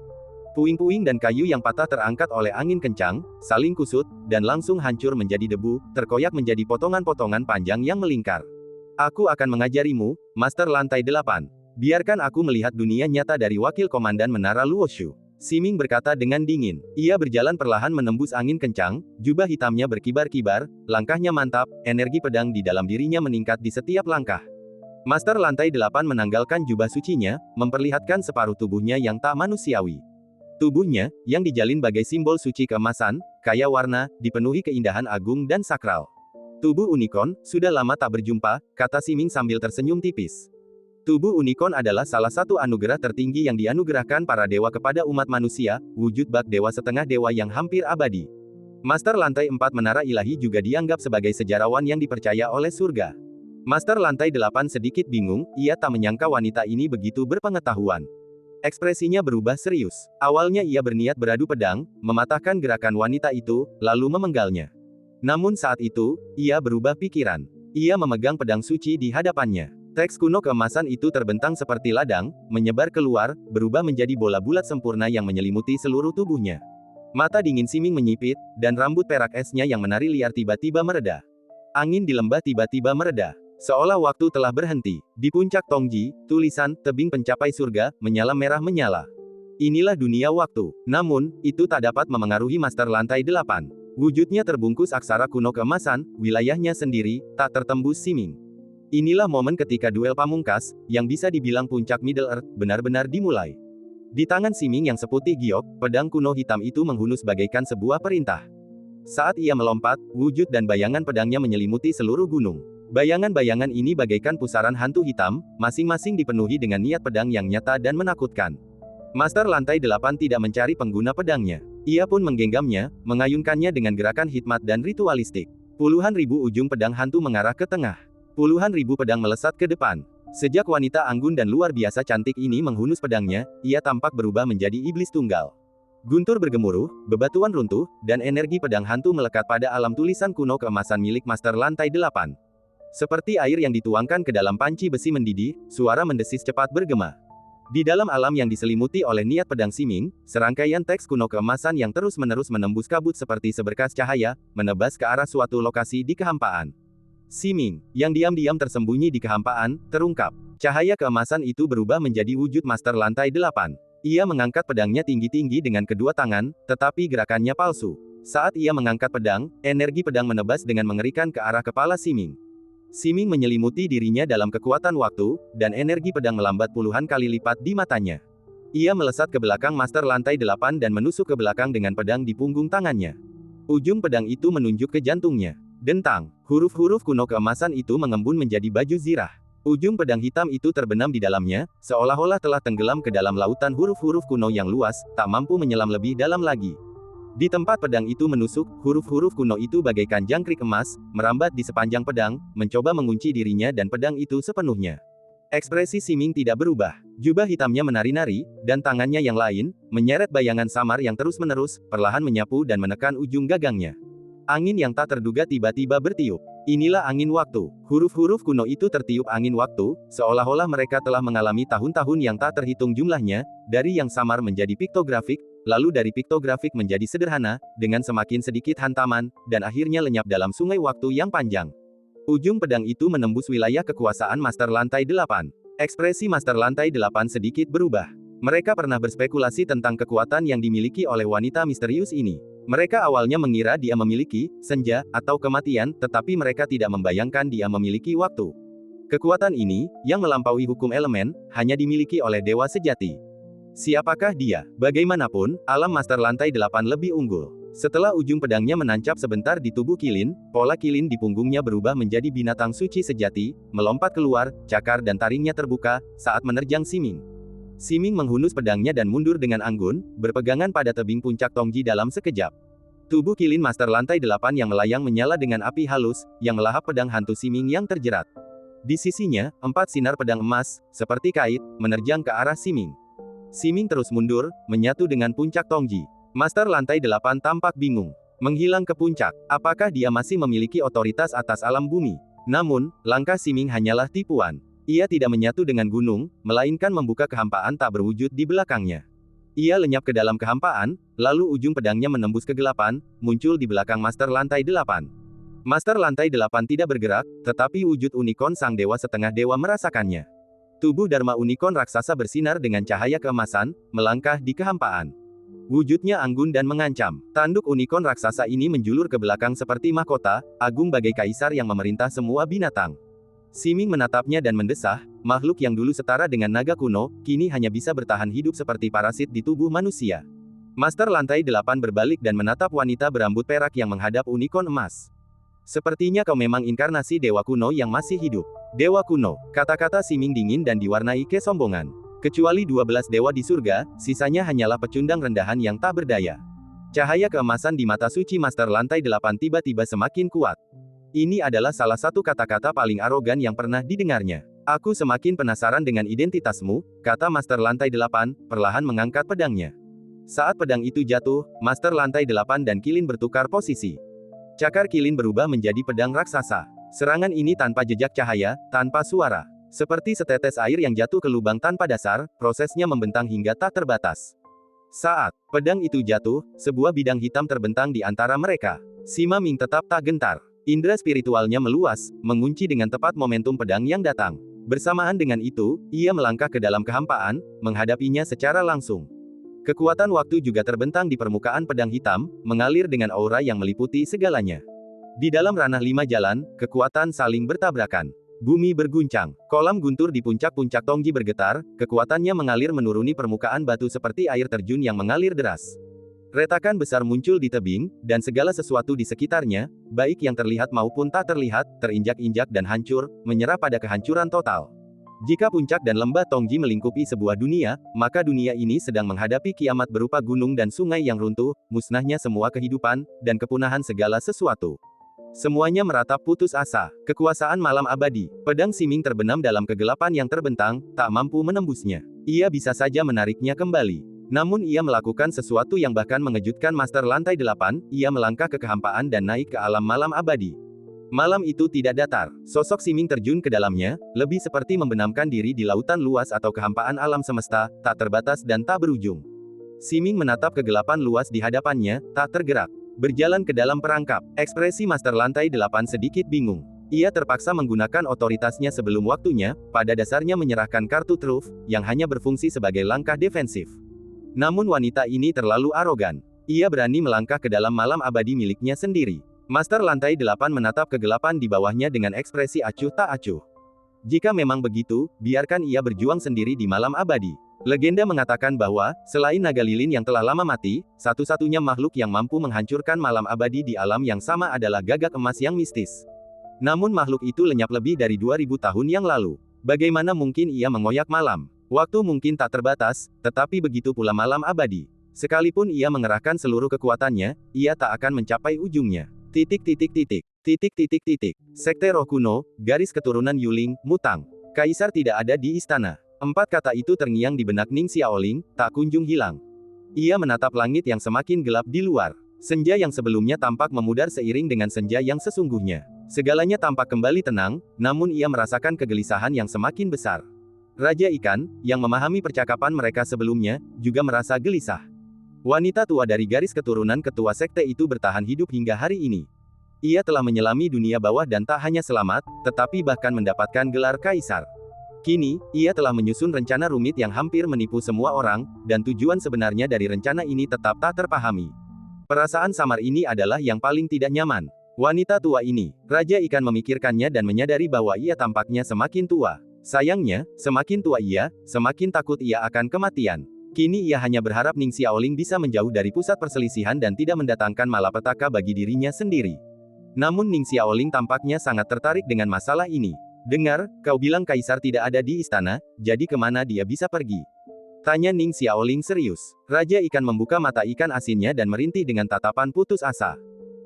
Puing-puing dan kayu yang patah terangkat oleh angin kencang, saling kusut, dan langsung hancur menjadi debu, terkoyak menjadi potongan-potongan panjang yang melingkar. Aku akan mengajarimu, Master Lantai 8. Biarkan aku melihat dunia nyata dari wakil komandan Menara Luoshu. Siming berkata dengan dingin. Ia berjalan perlahan menembus angin kencang, jubah hitamnya berkibar-kibar, langkahnya mantap, energi pedang di dalam dirinya meningkat di setiap langkah. Master Lantai 8 menanggalkan jubah sucinya, memperlihatkan separuh tubuhnya yang tak manusiawi. Tubuhnya, yang dijalin bagai simbol suci keemasan, kaya warna, dipenuhi keindahan agung dan sakral. Tubuh unicorn, sudah lama tak berjumpa, kata Siming sambil tersenyum tipis. Tubuh unicorn adalah salah satu anugerah tertinggi yang dianugerahkan para dewa kepada umat manusia, wujud bak dewa setengah dewa yang hampir abadi. Master Lantai 4 Menara Ilahi juga dianggap sebagai sejarawan yang dipercaya oleh surga. Master lantai 8 sedikit bingung, ia tak menyangka wanita ini begitu berpengetahuan. Ekspresinya berubah serius. Awalnya ia berniat beradu pedang, mematahkan gerakan wanita itu, lalu memenggalnya. Namun saat itu, ia berubah pikiran. Ia memegang pedang suci di hadapannya. Teks kuno keemasan itu terbentang seperti ladang, menyebar keluar, berubah menjadi bola bulat sempurna yang menyelimuti seluruh tubuhnya. Mata dingin Siming menyipit, dan rambut perak esnya yang menari liar tiba-tiba mereda. Angin di lembah tiba-tiba mereda. Seolah waktu telah berhenti. Di puncak Tongji, tulisan, tebing pencapai surga, menyala merah menyala. Inilah dunia waktu. Namun, itu tak dapat memengaruhi Master lantai 8. Wujudnya terbungkus aksara kuno keemasan, wilayahnya sendiri, tak tertembus Siming. Inilah momen ketika duel pamungkas, yang bisa dibilang puncak Middle Earth, benar-benar dimulai. Di tangan Siming yang seputih giok, pedang kuno hitam itu menghunus bagaikan sebuah perintah. Saat ia melompat, wujud dan bayangan pedangnya menyelimuti seluruh gunung. Bayangan-bayangan ini bagaikan pusaran hantu hitam, masing-masing dipenuhi dengan niat pedang yang nyata dan menakutkan. Master lantai 8 tidak mencari pengguna pedangnya. Ia pun menggenggamnya, mengayunkannya dengan gerakan hikmat dan ritualistik. Puluhan ribu ujung pedang hantu mengarah ke tengah. Puluhan ribu pedang melesat ke depan. Sejak wanita anggun dan luar biasa cantik ini menghunus pedangnya, ia tampak berubah menjadi iblis tunggal. Guntur bergemuruh, bebatuan runtuh, dan energi pedang hantu melekat pada alam tulisan kuno keemasan milik Master lantai 8. Seperti air yang dituangkan ke dalam panci besi mendidih, suara mendesis cepat bergema. Di dalam alam yang diselimuti oleh niat pedang Siming, serangkaian teks kuno keemasan yang terus-menerus menembus kabut seperti seberkas cahaya, menebas ke arah suatu lokasi di kehampaan. Siming, yang diam-diam tersembunyi di kehampaan, terungkap. Cahaya keemasan itu berubah menjadi wujud Master lantai 8. Ia mengangkat pedangnya tinggi-tinggi dengan kedua tangan, tetapi gerakannya palsu. Saat ia mengangkat pedang, energi pedang menebas dengan mengerikan ke arah kepala Siming. Siming menyelimuti dirinya dalam kekuatan waktu, dan energi pedang melambat puluhan kali lipat di matanya. Ia melesat ke belakang Master lantai 8 dan menusuk ke belakang dengan pedang di punggung tangannya. Ujung pedang itu menunjuk ke jantungnya. Dentang, huruf-huruf kuno keemasan itu mengembun menjadi baju zirah. Ujung pedang hitam itu terbenam di dalamnya, seolah-olah telah tenggelam ke dalam lautan huruf-huruf kuno yang luas, tak mampu menyelam lebih dalam lagi. Di tempat pedang itu menusuk, huruf-huruf kuno itu bagaikan jangkrik emas, merambat di sepanjang pedang, mencoba mengunci dirinya dan pedang itu sepenuhnya. Ekspresi Siming tidak berubah. Jubah hitamnya menari-nari, dan tangannya yang lain, menyeret bayangan samar yang terus-menerus, perlahan menyapu dan menekan ujung gagangnya. Angin yang tak terduga tiba-tiba bertiup. Inilah angin waktu. Huruf-huruf kuno itu tertiup angin waktu, seolah-olah mereka telah mengalami tahun-tahun yang tak terhitung jumlahnya, dari yang samar menjadi piktografik, lalu dari piktografik menjadi sederhana, dengan semakin sedikit hantaman, dan akhirnya lenyap dalam sungai waktu yang panjang. Ujung pedang itu menembus wilayah kekuasaan Master lantai 8. Ekspresi Master lantai 8 sedikit berubah. Mereka pernah berspekulasi tentang kekuatan yang dimiliki oleh wanita misterius ini. Mereka awalnya mengira dia memiliki senja atau kematian, tetapi mereka tidak membayangkan dia memiliki waktu. Kekuatan ini, yang melampaui hukum elemen, hanya dimiliki oleh dewa sejati. Siapakah dia? Bagaimanapun, alam Master lantai 8 lebih unggul. Setelah ujung pedangnya menancap sebentar di tubuh Kilin, pola Kilin di punggungnya berubah menjadi binatang suci sejati, melompat keluar, cakar dan taringnya terbuka, saat menerjang Siming. Siming menghunus pedangnya dan mundur dengan anggun, berpegangan pada tebing puncak Tongji dalam sekejap. Tubuh Kilin Master lantai 8 yang melayang menyala dengan api halus, yang melahap pedang hantu Siming yang terjerat. Di sisinya, 4 sinar pedang emas, seperti kait, menerjang ke arah Siming. Siming terus mundur, menyatu dengan puncak Tongji. Master lantai 8 tampak bingung. Menghilang ke puncak, apakah dia masih memiliki otoritas atas alam bumi? Namun, langkah Siming hanyalah tipuan. Ia tidak menyatu dengan gunung, melainkan membuka kehampaan tak berwujud di belakangnya. Ia lenyap ke dalam kehampaan, lalu ujung pedangnya menembus kegelapan, muncul di belakang Master lantai 8. Master lantai 8 tidak bergerak, tetapi wujud unicorn sang dewa setengah dewa merasakannya. Tubuh Dharma unicorn raksasa bersinar dengan cahaya keemasan, melangkah di kehampaan. Wujudnya anggun dan mengancam. Tanduk unicorn raksasa ini menjulur ke belakang seperti mahkota, agung bagai kaisar yang memerintah semua binatang. Siming menatapnya dan mendesah, makhluk yang dulu setara dengan naga kuno, kini hanya bisa bertahan hidup seperti parasit di tubuh manusia. Master lantai 8 berbalik dan menatap wanita berambut perak yang menghadap unicorn emas. Sepertinya kau memang inkarnasi dewa kuno yang masih hidup. Dewa kuno, kata-kata Siming dingin dan diwarnai kesombongan. Kecuali 12 dewa di surga, sisanya hanyalah pecundang rendahan yang tak berdaya. Cahaya keemasan di mata suci Master lantai 8 tiba-tiba semakin kuat. Ini adalah salah satu kata-kata paling arogan yang pernah didengarnya. Aku semakin penasaran dengan identitasmu, kata Master Lantai 8, perlahan mengangkat pedangnya. Saat pedang itu jatuh, Master Lantai 8 dan Qilin bertukar posisi. Cakar Qilin berubah menjadi pedang raksasa. Serangan ini tanpa jejak cahaya, tanpa suara. Seperti setetes air yang jatuh ke lubang tanpa dasar, prosesnya membentang hingga tak terbatas. Saat pedang itu jatuh, sebuah bidang hitam terbentang di antara mereka. Sima Ming tetap tak gentar. Indra spiritualnya meluas, mengunci dengan tepat momentum pedang yang datang. Bersamaan dengan itu, ia melangkah ke dalam kehampaan, menghadapinya secara langsung. Kekuatan waktu juga terbentang di permukaan pedang hitam, mengalir dengan aura yang meliputi segalanya. Di dalam ranah 5 jalan, kekuatan saling bertabrakan. Bumi berguncang. Kolam guntur di puncak-puncak Tongji bergetar, kekuatannya mengalir menuruni permukaan batu seperti air terjun yang mengalir deras. Retakan besar muncul di tebing, dan segala sesuatu di sekitarnya, baik yang terlihat maupun tak terlihat, terinjak-injak dan hancur, menyerah pada kehancuran total. Jika puncak dan lembah Tongji melingkupi sebuah dunia, maka dunia ini sedang menghadapi kiamat berupa gunung dan sungai yang runtuh, musnahnya semua kehidupan, dan kepunahan segala sesuatu. Semuanya meratap putus asa. Kekuasaan malam abadi. Pedang Siming terbenam dalam kegelapan yang terbentang, tak mampu menembusnya. Ia bisa saja menariknya kembali. Namun ia melakukan sesuatu yang bahkan mengejutkan Master Lantai 8, ia melangkah ke kehampaan dan naik ke alam malam abadi. Malam itu tidak datar. Sosok Siming terjun ke dalamnya, lebih seperti membenamkan diri di lautan luas atau kehampaan alam semesta, tak terbatas dan tak berujung. Siming menatap kegelapan luas di hadapannya, tak tergerak. Berjalan ke dalam perangkap, ekspresi Master Lantai 8 sedikit bingung. Ia terpaksa menggunakan otoritasnya sebelum waktunya, pada dasarnya menyerahkan kartu truf, yang hanya berfungsi sebagai langkah defensif. Namun wanita ini terlalu arogan. Ia berani melangkah ke dalam malam abadi miliknya sendiri. Master Lantai 8 menatap kegelapan di bawahnya dengan ekspresi acuh tak acuh. Jika memang begitu, biarkan ia berjuang sendiri di malam abadi. Legenda mengatakan bahwa, selain naga lilin yang telah lama mati, satu-satunya makhluk yang mampu menghancurkan malam abadi di alam yang sama adalah gagak emas yang mistis. Namun makhluk itu lenyap lebih dari 2000 tahun yang lalu. Bagaimana mungkin ia mengoyak malam? Waktu mungkin tak terbatas, tetapi begitu pula malam abadi. Sekalipun ia mengerahkan seluruh kekuatannya, ia tak akan mencapai ujungnya. Sekte roh kuno, garis keturunan Yuling, Mutang. Kaisar tidak ada di istana. 4 kata itu terngiang di benak Ning Xiaoling, tak kunjung hilang. Ia menatap langit yang semakin gelap di luar. Senja yang sebelumnya tampak memudar seiring dengan senja yang sesungguhnya. Segalanya tampak kembali tenang, namun ia merasakan kegelisahan yang semakin besar. Raja Ikan, yang memahami percakapan mereka sebelumnya, juga merasa gelisah. Wanita tua dari garis keturunan ketua sekte itu bertahan hidup hingga hari ini. Ia telah menyelami dunia bawah dan tak hanya selamat, tetapi bahkan mendapatkan gelar kaisar. Kini, ia telah menyusun rencana rumit yang hampir menipu semua orang, dan tujuan sebenarnya dari rencana ini tetap tak terpahami. Perasaan samar ini adalah yang paling tidak nyaman. Wanita tua ini, Raja Ikan memikirkannya dan menyadari bahwa ia tampaknya semakin tua. Sayangnya, semakin tua ia, semakin takut ia akan kematian. Kini ia hanya berharap Ning Xiaoling bisa menjauh dari pusat perselisihan dan tidak mendatangkan malapetaka bagi dirinya sendiri. Namun Ning Xiaoling tampaknya sangat tertarik dengan masalah ini. Dengar, kau bilang kaisar tidak ada di istana, jadi kemana dia bisa pergi? Tanya Ning Xiaoling serius. Raja Ikan membuka mata ikan asinnya dan merintih dengan tatapan putus asa.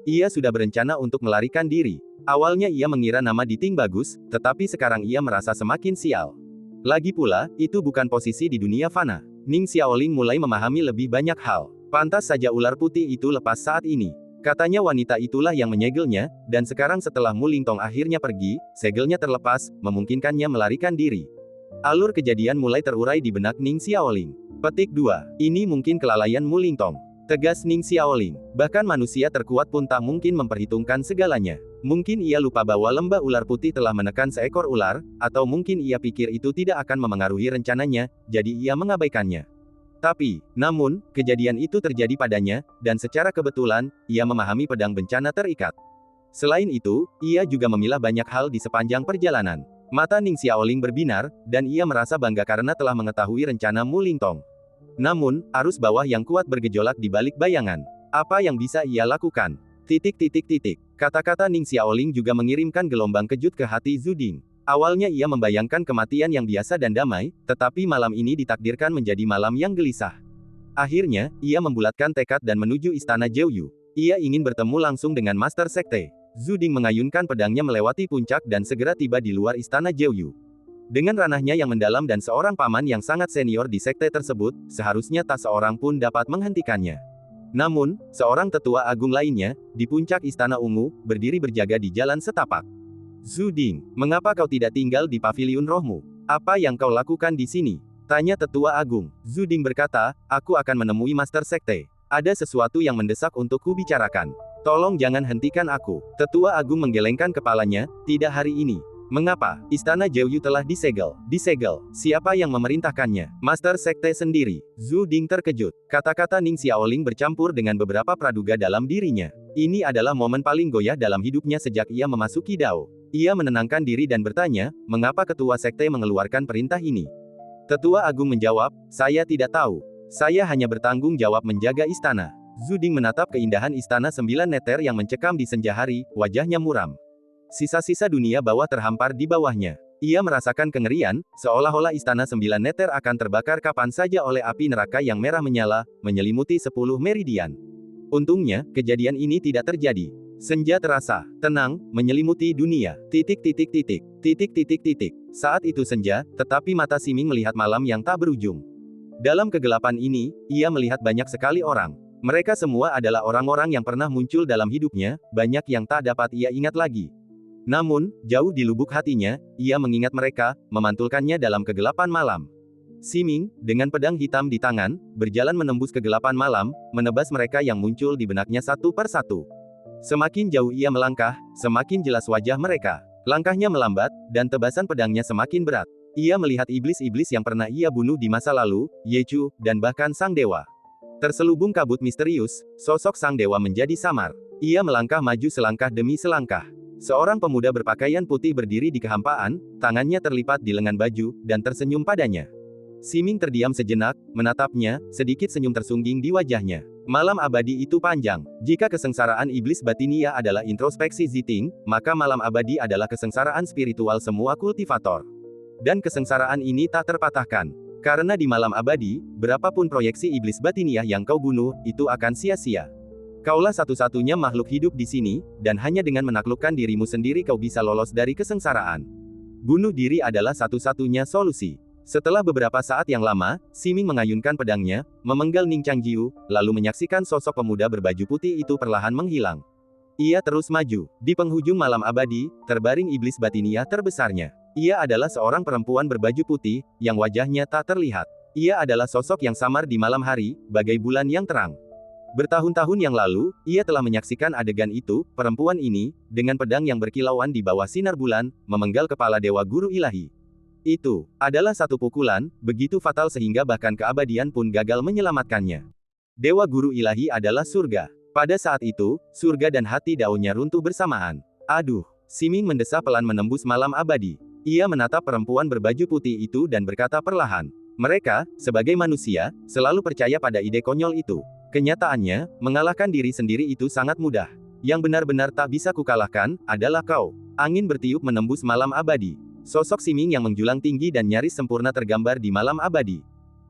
Ia sudah berencana untuk melarikan diri. Awalnya ia mengira nama Diting bagus, tetapi sekarang ia merasa semakin sial. Lagi pula, itu bukan posisi di dunia fana. Ning Xiaoling mulai memahami lebih banyak hal. Pantas saja ular putih itu lepas saat ini. Katanya wanita itulah yang menyegelnya, dan sekarang setelah Mu Lingtong akhirnya pergi, segelnya terlepas, memungkinkannya melarikan diri. Alur kejadian mulai terurai di benak Ning Xiaoling. Petik 2. Ini mungkin kelalaian Mu Lingtong. Tegas Ning Xiaoling. Bahkan manusia terkuat pun tak mungkin memperhitungkan segalanya. Mungkin ia lupa bahwa lembah ular putih telah menekan seekor ular, atau mungkin ia pikir itu tidak akan memengaruhi rencananya, jadi ia mengabaikannya. Namun, kejadian itu terjadi padanya, dan secara kebetulan, ia memahami pedang bencana terikat. Selain itu, ia juga memilah banyak hal di sepanjang perjalanan. Mata Ning Xiaoling berbinar, dan ia merasa bangga karena telah mengetahui rencana Mu Lingtong. Namun, arus bawah yang kuat bergejolak di balik bayangan. Apa yang bisa ia lakukan? Kata-kata Ning Xiaoling juga mengirimkan gelombang kejut ke hati Zuding. Awalnya ia membayangkan kematian yang biasa dan damai, tetapi malam ini ditakdirkan menjadi malam yang gelisah. Akhirnya, ia membulatkan tekad dan menuju istana Jiuyu. Ia ingin bertemu langsung dengan Master Sekte. Zhu Ding mengayunkan pedangnya melewati puncak dan segera tiba di luar istana Jiuyu. Dengan ranahnya yang mendalam dan seorang paman yang sangat senior di sekte tersebut, seharusnya tak seorang pun dapat menghentikannya. Namun, seorang tetua agung lainnya, di puncak istana ungu, berdiri berjaga di jalan setapak. Zhu Ding, mengapa kau tidak tinggal di paviliun rohmu? Apa yang kau lakukan di sini? Tanya tetua agung. Zhu Ding berkata, aku akan menemui master sekte. Ada sesuatu yang mendesak untuk kubicarakan. Tolong jangan hentikan aku. Tetua agung menggelengkan kepalanya, tidak hari ini. Mengapa? Istana Jiuyu telah disegel. Disegel. Siapa yang memerintahkannya? Master sekte sendiri. Zhu Ding terkejut. Kata-kata Ning Xiaoling bercampur dengan beberapa praduga dalam dirinya. Ini adalah momen paling goyah dalam hidupnya sejak ia memasuki Dao. Ia menenangkan diri dan bertanya, mengapa ketua sekte mengeluarkan perintah ini? Tetua agung menjawab, saya tidak tahu. Saya hanya bertanggung jawab menjaga istana. Zhu Ding menatap keindahan istana 9 neter yang mencekam di senja hari, wajahnya muram. Sisa-sisa dunia bawah terhampar di bawahnya. Ia merasakan kengerian, seolah-olah istana 9 neter akan terbakar kapan saja oleh api neraka yang merah menyala, menyelimuti 10 meridian. Untungnya, kejadian ini tidak terjadi. Senja terasa tenang, menyelimuti dunia. Saat itu senja, tetapi mata Siming melihat malam yang tak berujung. Dalam kegelapan ini, ia melihat banyak sekali orang. Mereka semua adalah orang-orang yang pernah muncul dalam hidupnya, banyak yang tak dapat ia ingat lagi. Namun, jauh di lubuk hatinya, ia mengingat mereka, memantulkannya dalam kegelapan malam. Siming, dengan pedang hitam di tangan, berjalan menembus kegelapan malam, menebas mereka yang muncul di benaknya satu per satu. Semakin jauh ia melangkah, semakin jelas wajah mereka. Langkahnya melambat, dan tebasan pedangnya semakin berat. Ia melihat iblis-iblis yang pernah ia bunuh di masa lalu, Yechu, dan bahkan sang dewa. Terselubung kabut misterius, sosok sang dewa menjadi samar. Ia melangkah maju selangkah demi selangkah. Seorang pemuda berpakaian putih berdiri di kehampaan, tangannya terlipat di lengan baju, dan tersenyum padanya. Siming terdiam sejenak, menatapnya, sedikit senyum tersungging di wajahnya. Malam abadi itu panjang. Jika kesengsaraan iblis batinia adalah introspeksi Ziting, maka malam abadi adalah kesengsaraan spiritual semua kultivator. Dan kesengsaraan ini tak terpatahkan. Karena di malam abadi, berapapun proyeksi iblis batinia yang kau bunuh, itu akan sia-sia. Kaulah satu-satunya makhluk hidup di sini, dan hanya dengan menaklukkan dirimu sendiri kau bisa lolos dari kesengsaraan. Bunuh diri adalah satu-satunya solusi. Setelah beberapa saat yang lama, Siming mengayunkan pedangnya, memenggal Ning Changjiu, lalu menyaksikan sosok pemuda berbaju putih itu perlahan menghilang. Ia terus maju. Di penghujung malam abadi, terbaring iblis batinia terbesarnya. Ia adalah seorang perempuan berbaju putih, yang wajahnya tak terlihat. Ia adalah sosok yang samar di malam hari, bagai bulan yang terang. Bertahun-tahun yang lalu, ia telah menyaksikan adegan itu, perempuan ini, dengan pedang yang berkilauan di bawah sinar bulan, memenggal kepala dewa guru ilahi. Itu adalah satu pukulan, begitu fatal sehingga bahkan keabadian pun gagal menyelamatkannya. Dewa guru ilahi adalah surga. Pada saat itu, surga dan hati daunnya runtuh bersamaan. Aduh, Siming mendesah pelan menembus malam abadi. Ia menatap perempuan berbaju putih itu dan berkata perlahan. Mereka, sebagai manusia, selalu percaya pada ide konyol itu. Kenyataannya, mengalahkan diri sendiri itu sangat mudah. Yang benar-benar tak bisa kukalahkan, adalah kau. Angin bertiup menembus malam abadi. Sosok Siming yang menjulang tinggi dan nyaris sempurna tergambar di malam abadi.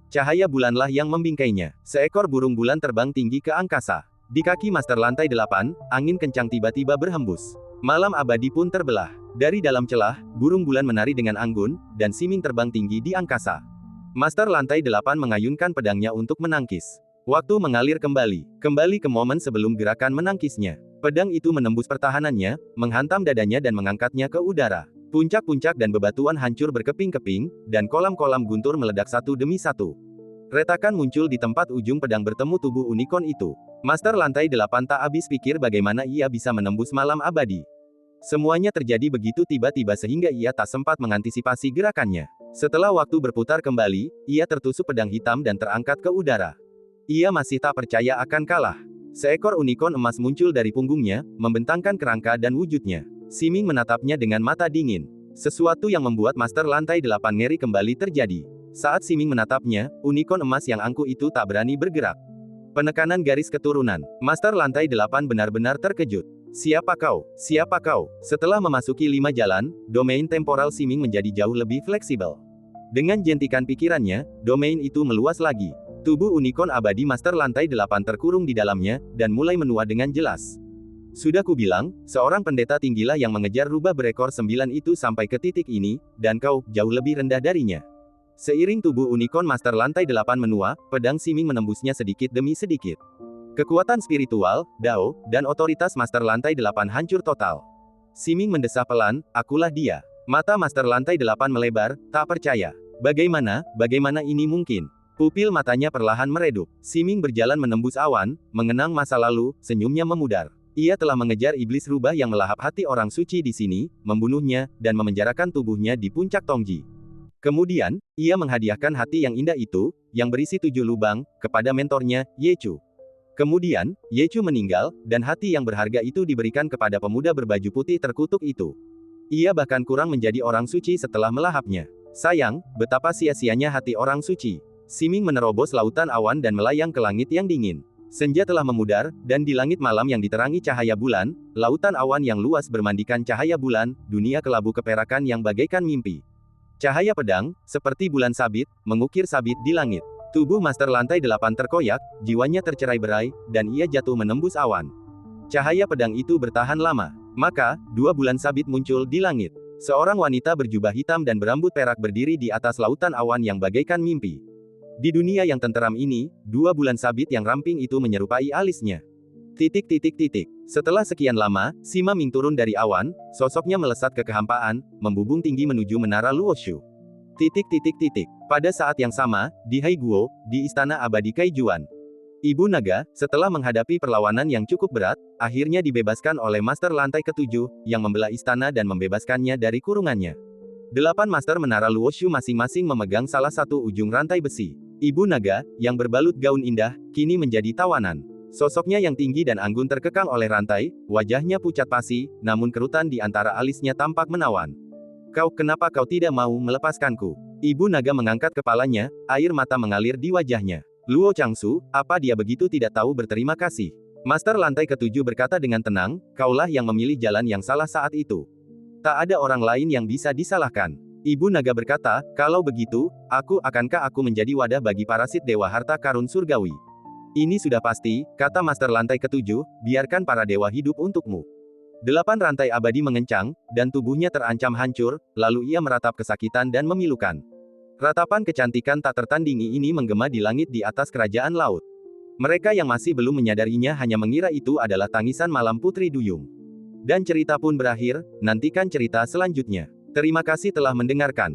Cahaya bulanlah yang membingkainya. Seekor burung bulan terbang tinggi ke angkasa. Di kaki master lantai 8, angin kencang tiba-tiba berhembus. Malam abadi pun terbelah. Dari dalam celah, burung bulan menari dengan anggun, dan Siming terbang tinggi di angkasa. Master lantai 8 mengayunkan pedangnya untuk menangkis. Waktu mengalir kembali ke momen sebelum gerakan menangkisnya. Pedang itu menembus pertahanannya, menghantam dadanya dan mengangkatnya ke udara. Puncak-puncak dan bebatuan hancur berkeping-keping, dan kolam-kolam guntur meledak satu demi satu. Retakan muncul di tempat ujung pedang bertemu tubuh unicorn itu. Master lantai 8 tak habis pikir bagaimana ia bisa menembus malam abadi. Semuanya terjadi begitu tiba-tiba sehingga ia tak sempat mengantisipasi gerakannya. Setelah waktu berputar kembali, ia tertusuk pedang hitam dan terangkat ke udara. Ia masih tak percaya akan kalah. Seekor unicorn emas muncul dari punggungnya, membentangkan kerangka dan wujudnya. Siming menatapnya dengan mata dingin. Sesuatu yang membuat Master lantai 8 ngeri kembali terjadi. Saat Siming menatapnya, unicorn emas yang angkuh itu tak berani bergerak. Penekanan garis keturunan. Master lantai 8 benar-benar terkejut. Siapa kau? Siapa kau? Setelah memasuki 5 jalan, domain temporal Siming menjadi jauh lebih fleksibel. Dengan jentikan pikirannya, domain itu meluas lagi. Tubuh unicorn abadi Master lantai 8 terkurung di dalamnya, dan mulai menua dengan jelas. Sudah kubilang, seorang pendeta tinggilah yang mengejar rubah berekor 9 itu sampai ke titik ini, dan kau, jauh lebih rendah darinya. Seiring tubuh unicorn master lantai 8 menua, pedang Siming menembusnya sedikit demi sedikit. Kekuatan spiritual, Dao, dan otoritas master lantai 8 hancur total. Siming mendesah pelan, akulah dia. Mata master lantai 8 melebar, tak percaya. Bagaimana ini mungkin? Pupil matanya perlahan meredup. Siming berjalan menembus awan, mengenang masa lalu, senyumnya memudar. Ia telah mengejar iblis rubah yang melahap hati orang suci di sini, membunuhnya, dan memenjarakan tubuhnya di puncak Tongji. Kemudian, ia menghadiahkan hati yang indah itu, yang berisi 7 lubang, kepada mentornya, Yechu. Kemudian, Yechu meninggal, dan hati yang berharga itu diberikan kepada pemuda berbaju putih terkutuk itu. Ia bahkan kurang menjadi orang suci setelah melahapnya. Sayang, betapa sia-sianya hati orang suci. Siming menerobos lautan awan dan melayang ke langit yang dingin. Senja telah memudar, dan di langit malam yang diterangi cahaya bulan, lautan awan yang luas bermandikan cahaya bulan, dunia kelabu keperakan yang bagaikan mimpi. Cahaya pedang, seperti bulan sabit, mengukir sabit di langit. Tubuh master lantai 8 terkoyak, jiwanya tercerai-berai, dan ia jatuh menembus awan. Cahaya pedang itu bertahan lama. Maka, 2 bulan sabit muncul di langit. Seorang wanita berjubah hitam dan berambut perak berdiri di atas lautan awan yang bagaikan mimpi. Di dunia yang tenteram ini, 2 bulan sabit yang ramping itu menyerupai alisnya. Setelah sekian lama, Sima Ming turun dari awan, sosoknya melesat ke kehampaan, membubung tinggi menuju menara Luoshu. Pada saat yang sama, di Haiguo, di Istana Abadi Kaijuan. Ibu Naga, setelah menghadapi perlawanan yang cukup berat, akhirnya dibebaskan oleh Master Lantai ke-7, yang membelah istana dan membebaskannya dari kurungannya. 8 Master Menara Luoshu masing-masing memegang salah satu ujung rantai besi. Ibu Naga, yang berbalut gaun indah, kini menjadi tawanan. Sosoknya yang tinggi dan anggun terkekang oleh rantai, wajahnya pucat pasi, namun kerutan di antara alisnya tampak menawan. Kenapa kau tidak mau melepaskanku? Ibu Naga mengangkat kepalanya, air mata mengalir di wajahnya. Luo Changsu, apa dia begitu tidak tahu berterima kasih? Master Lantai ke-7 berkata dengan tenang, kaulah yang memilih jalan yang salah saat itu. Tak ada orang lain yang bisa disalahkan. Ibu Naga berkata, kalau begitu, akankah aku menjadi wadah bagi parasit dewa harta karun surgawi? Ini sudah pasti, kata Master Lantai ke-7, biarkan para dewa hidup untukmu. 8 rantai abadi mengencang, dan tubuhnya terancam hancur, lalu ia meratap kesakitan dan memilukan. Ratapan kecantikan tak tertandingi ini menggema di langit di atas kerajaan laut. Mereka yang masih belum menyadarinya hanya mengira itu adalah tangisan malam Putri Duyung. Dan cerita pun berakhir, nantikan cerita selanjutnya. Terima kasih telah mendengarkan.